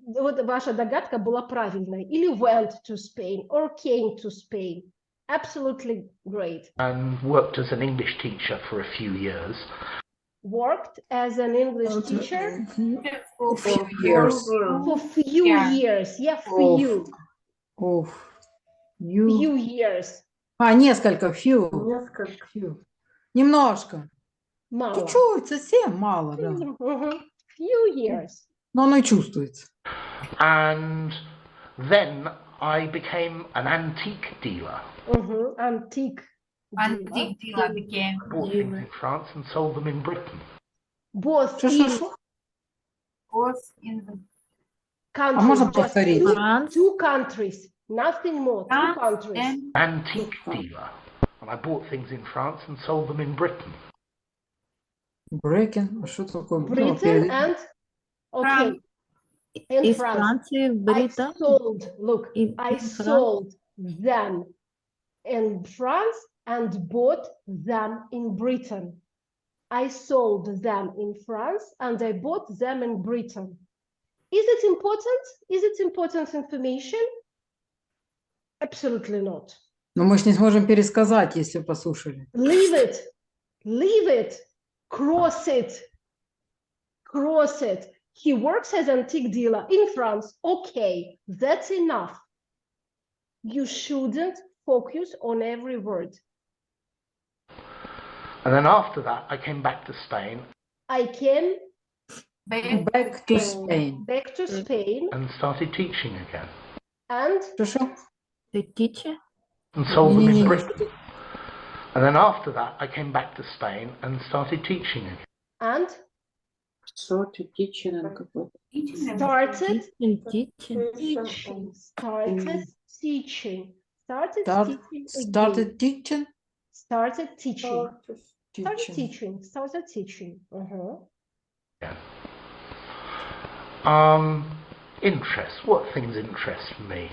вот ваша догадка была правильной. Или went to Spain or came to Spain. Absolutely great. And worked as an English teacher for a few years. Worked as an English teacher years. for few years. Yeah, few. Few years. Несколько, few. Немножко. Мало. Чуть-чуть, совсем мало, да. Few years. Но оно и чувствуется. And then I became an antique dealer. Antique. Antique dealer became. Bought things in France and sold them in Britain. Both in the countries. можно повторить? Two countries. Nothing more. Two countries. Antique dealer. And I bought things in France and sold them in Britain. Britain. Что такое? Britain and okay. In France. I sold. Look, I sold them in France and bought them in Britain. I sold them in France and I bought them in Britain. Is it important? Is it important information? Absolutely not. Но мы ж не сможем пересказать, если послушали. Leave it. Leave it. Cross it. Cross it. He works as an antique dealer in France. Okay, that's enough. You shouldn't focus on every word. And then after that, I came back to Spain. I came Back to Spain. back to Spain And started teaching again. and Что? The teacher? And sold them in Britain. And then after that, I came back to Spain and started teaching again. and Started teaching and какой-то. started Teaching. teaching. Started teaching. Started Started teaching. teaching? Started teaching. Started Teaching. teaching. Started teaching. Interests. What things interest me?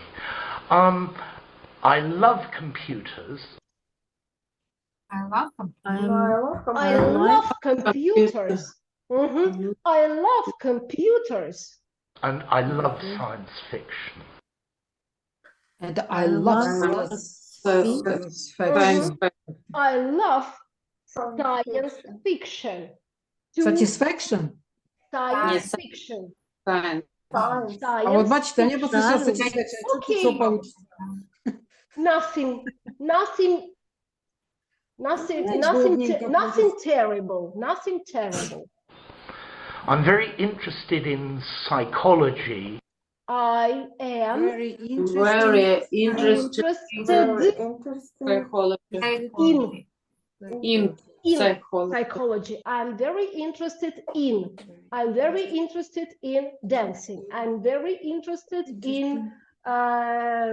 I love computers. I love them. I love computers. I love computers. And I love science fiction. And I love science fiction. I love science fiction. Satisfaction? Science fiction. Science. А вот бачите, они после satisfaction Okay. что получится. Nothing terrible. Nothing terrible. I'm very interested in psychology. I am Very Very interesting. interesting interested psychology. in In psychology. I'm very interested in dancing. I'm very interested in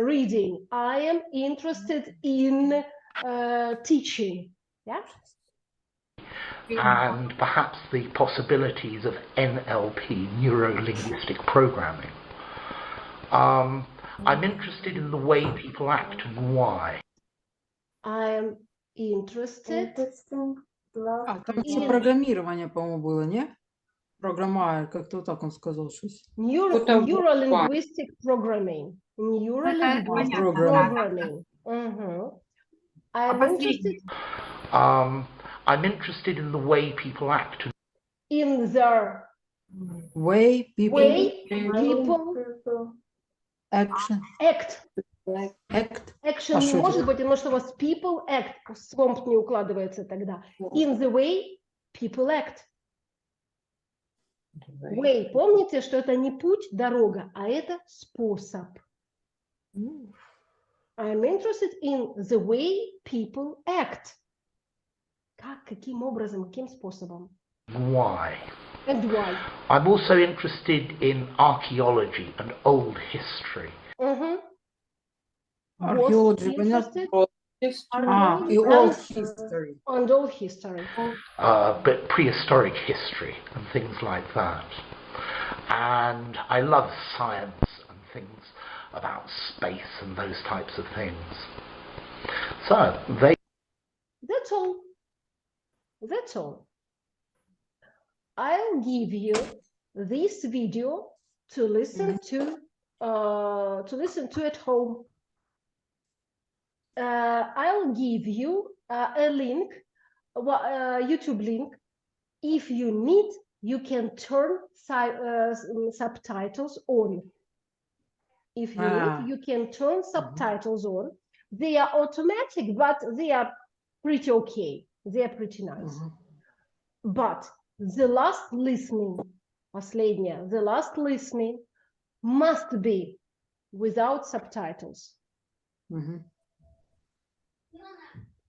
reading. I am interested in teaching. Yeah. And perhaps the possibilities of NLP, neuro-linguistic programming. I'm interested in the way people act and why. I'm interested А, там еще программирование, по-моему, было, не? Программа, как-то вот так он сказал что-то. Neuro-linguistic programming. Neuro-linguistic Programming. programming. I'm interested I'm interested in the way people act. in the Way people action. act. Action А не что может это? быть, потому что у вас people act, swamp не укладывается тогда. In the way people act. Way, помните, что это не путь, дорога, а это способ. I'm interested in the way people act. Как, каким образом, каким способом? Why? And why? I'm also interested in archaeology and old history. Археология, Was понятно? interested И old history. and old history. But prehistoric history and things like that. And I love science and things about space and those types of things. So That's all. That's all. I'll give you this video to listen to at home. I'll give you a link, YouTube link. If you need, you can turn subtitles on. If you need, you can turn subtitles on. They are automatic, but they are pretty okay. They are pretty nice. But the last listening, последняя, the last listening must be without subtitles.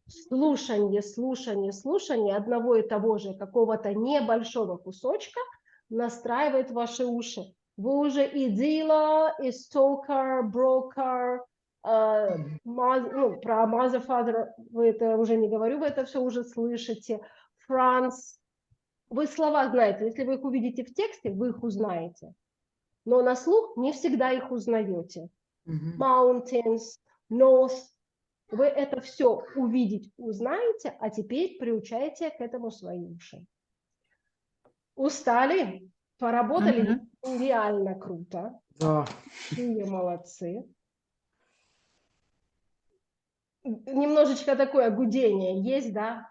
Слушание одного и того же какого-то небольшого кусочка настраивает ваши уши. Вы уже и dealer, и stalker, broker, про mother, father, вы это уже не говорю, вы это все уже слышите. France, вы слова знаете, если вы их увидите в тексте, вы их узнаете. Но на слух не всегда их узнаете. Mountains, north, вы это все увидеть узнаете, а теперь приучайте к этому свои уши. Устали? Поработали? Реально круто. Да. Большие молодцы. Немножечко такое гудение есть, да?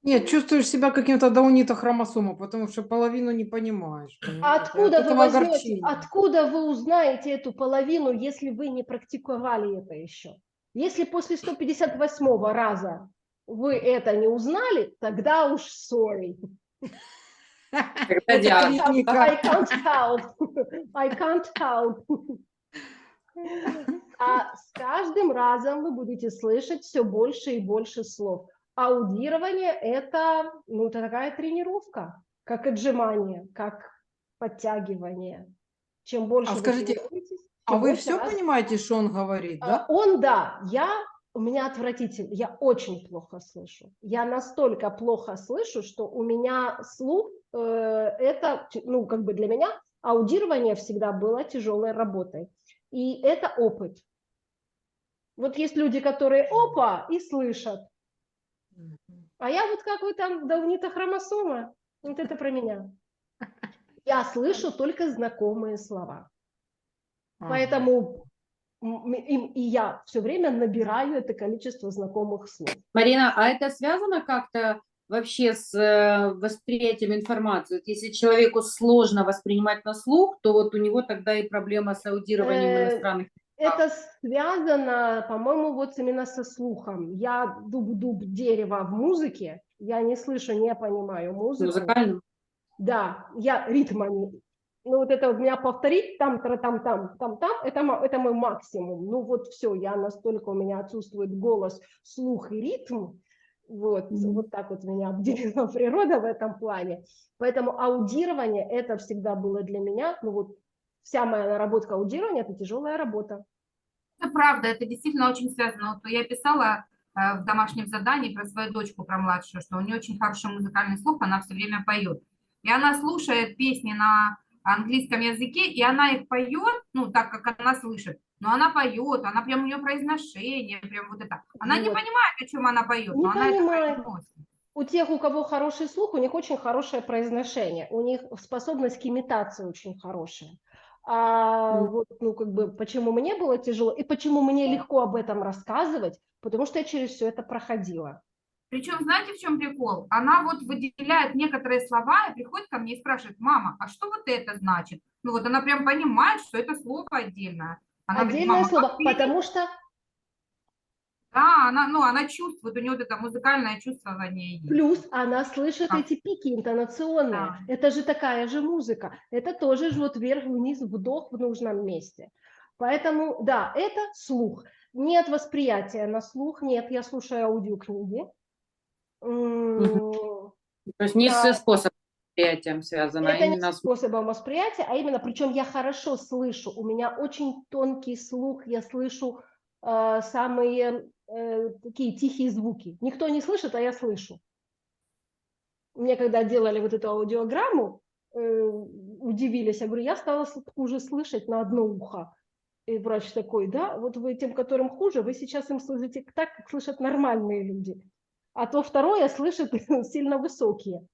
Нет, чувствуешь себя каким-то даунито хромосома, потому что половину не понимаешь. Откуда вы возьмете, откуда вы узнаете эту половину, если вы не практиковали это еще? Если после 158-го раза вы это не узнали, тогда уж sorry. I can't help. I can't help. А с каждым разом вы будете слышать все больше и больше слов. Аудирование – это, это такая тренировка, как отжимание, как подтягивание. Чем больше вы скажите, тренируетесь, вы все понимаете, что он говорит, да? Да. У меня отвратительно. Я очень плохо слышу. Я настолько плохо слышу, что у меня слух, это, для меня аудирование всегда было тяжелой работой. И это опыт. Вот есть люди, которые опа, и слышат. А я как вы там, даунито хромосома, вот это про меня. Я слышу только знакомые слова. Поэтому и я все время набираю это количество знакомых слов. Марина, а это связано как-то вообще с восприятием информации? Вот если человеку сложно воспринимать на слух, то вот у него тогда и проблема с аудированием иностранных языков. Это связано, по-моему, именно со слухом. Я дуб-дуб дерево в музыке, я не слышу, не понимаю музыку. Музыкальным? Да, я ритма Ну, вот это вот меня повторить там, это мой максимум. Ну, вот все, я настолько, у меня отсутствует голос, слух и ритм. Вот так вот меня обделила природа в этом плане. Поэтому аудирование, это всегда было для меня, ну, вот вся моя наработка аудирования, это тяжелая работа. Это правда, это действительно очень связано. Вот я писала в домашнем задании про свою дочку, про младшую, что у нее очень хороший музыкальный слух, она все время поет. И она слушает песни на английском языке, и она их поет, ну, так, как она слышит. Но она поет, она прям, у нее произношение, прям вот это. Она не Вот. понимает, о чем она поет, Не но она это понимает. произносит. У тех, у кого хороший слух, у них очень хорошее произношение, у них способность к имитации очень хорошая. А вот, ну, как бы, почему мне было тяжело и почему мне легко об этом рассказывать, потому что я через все это проходила. Причем, знаете, в чем прикол? Она вот выделяет некоторые слова и приходит ко мне и спрашивает: мама, а что вот это значит? Ну вот она прям понимает, что это слово отдельное. Она говорит: Отдельное мама, слово, как потому что Да, она чувствует, у нее вот это музыкальное чувствование есть. плюс она слышит Да. эти пики интонационные. Да. Это же такая же музыка. Это тоже же вот вверх-вниз, вдох в нужном месте. Поэтому, да, это слух. Нет восприятия на слух, нет, я слушаю аудиокниги. То есть не Да, со способом восприятием связано, а это не именно с... способом восприятия, а именно, причем я хорошо слышу, у меня очень тонкий слух, я слышу самые такие тихие звуки. Никто не слышит, а я слышу. Мне когда делали вот эту аудиограмму, удивились, я говорю, я стала хуже слышать на одно ухо. И врач такой: да, вот вы тем, которым хуже, вы сейчас им слышите так, как слышат нормальные люди. А то второе слышит сильно высокие.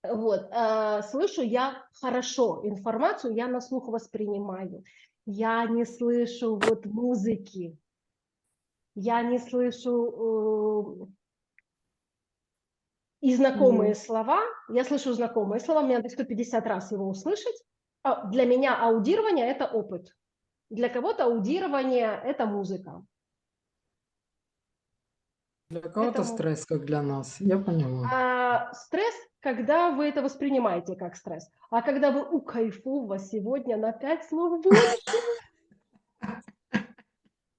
Вот, слышу я хорошо информацию, я на слух воспринимаю. Я не слышу вот музыки, я не слышу и знакомые слова, я слышу знакомые слова, мне надо 150 раз его услышать. Для меня аудирование – это опыт. Для кого-то аудирование – это музыка. Для кого-то Поэтому стресс, как для нас. Я поняла. стресс, когда вы это воспринимаете как стресс. А когда вы у кайфово сегодня на 5 слов больше,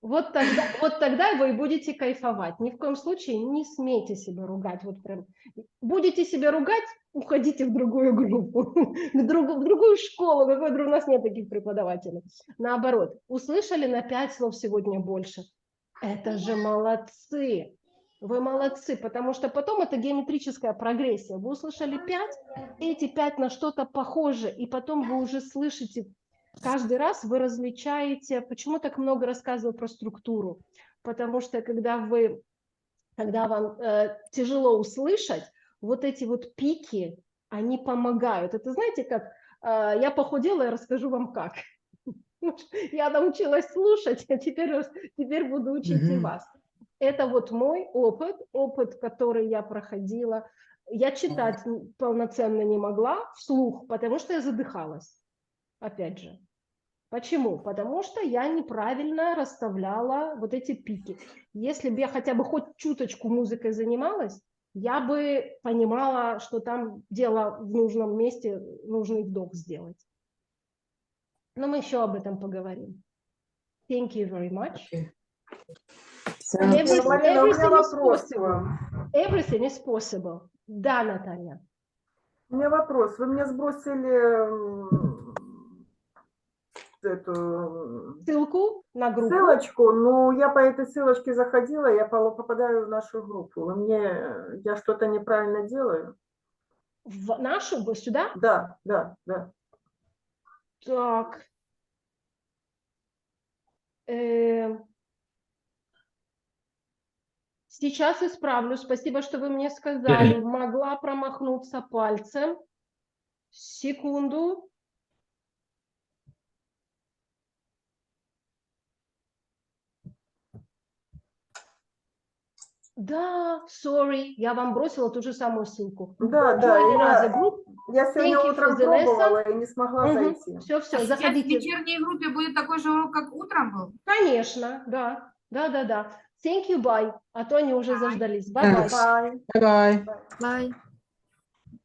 вот тогда вы и будете кайфовать. Ни в коем случае не смейте себя ругать. Вот прям. Будете себя ругать, уходите в другую группу, в другую школу. У нас нет таких преподавателей. Наоборот, услышали на 5 слов сегодня больше. Это же молодцы. Вы молодцы, потому что потом это геометрическая прогрессия. Вы услышали 5, эти 5 на что-то похоже, и потом вы уже слышите. Каждый раз вы различаете, почему так много рассказываю про структуру, потому что когда вам тяжело услышать, вот эти вот пики, они помогают. Это знаете как, я похудела, я расскажу вам как. Я научилась слушать, а теперь буду учить и вас. Это вот мой опыт, который я проходила. Я читать полноценно не могла вслух, потому что я задыхалась. Опять же. Почему? Потому что я неправильно расставляла вот эти пики. Если бы я хотя бы хоть чуточку музыкой занималась, я бы понимала, что там дело в нужном месте, нужный вдох сделать. Но мы еще об этом поговорим. Thank you very much. Марина, у меня Everything is вопрос к possible. вам. Everything is possible. Да, Наталья. У меня вопрос. Вы мне сбросили эту Ссылку на группу. ссылочку, но я по этой ссылочке заходила, я попадаю в нашу группу. Я что-то неправильно делаю? В нашу? Вы сюда? Да. Так. Сейчас исправлю. Спасибо, что вы мне сказали. Могла промахнуться пальцем. Секунду. Да, sorry, я вам бросила ту же самую ссылку. Да, я сегодня утром пробовала и не смогла зайти. Все, Сейчас в заходите. вечерней группе будет такой же урок, как утром был? Конечно, да. Thank you, bye. А то они уже заждались. Bye-bye. Bye. Bye-bye. Bye.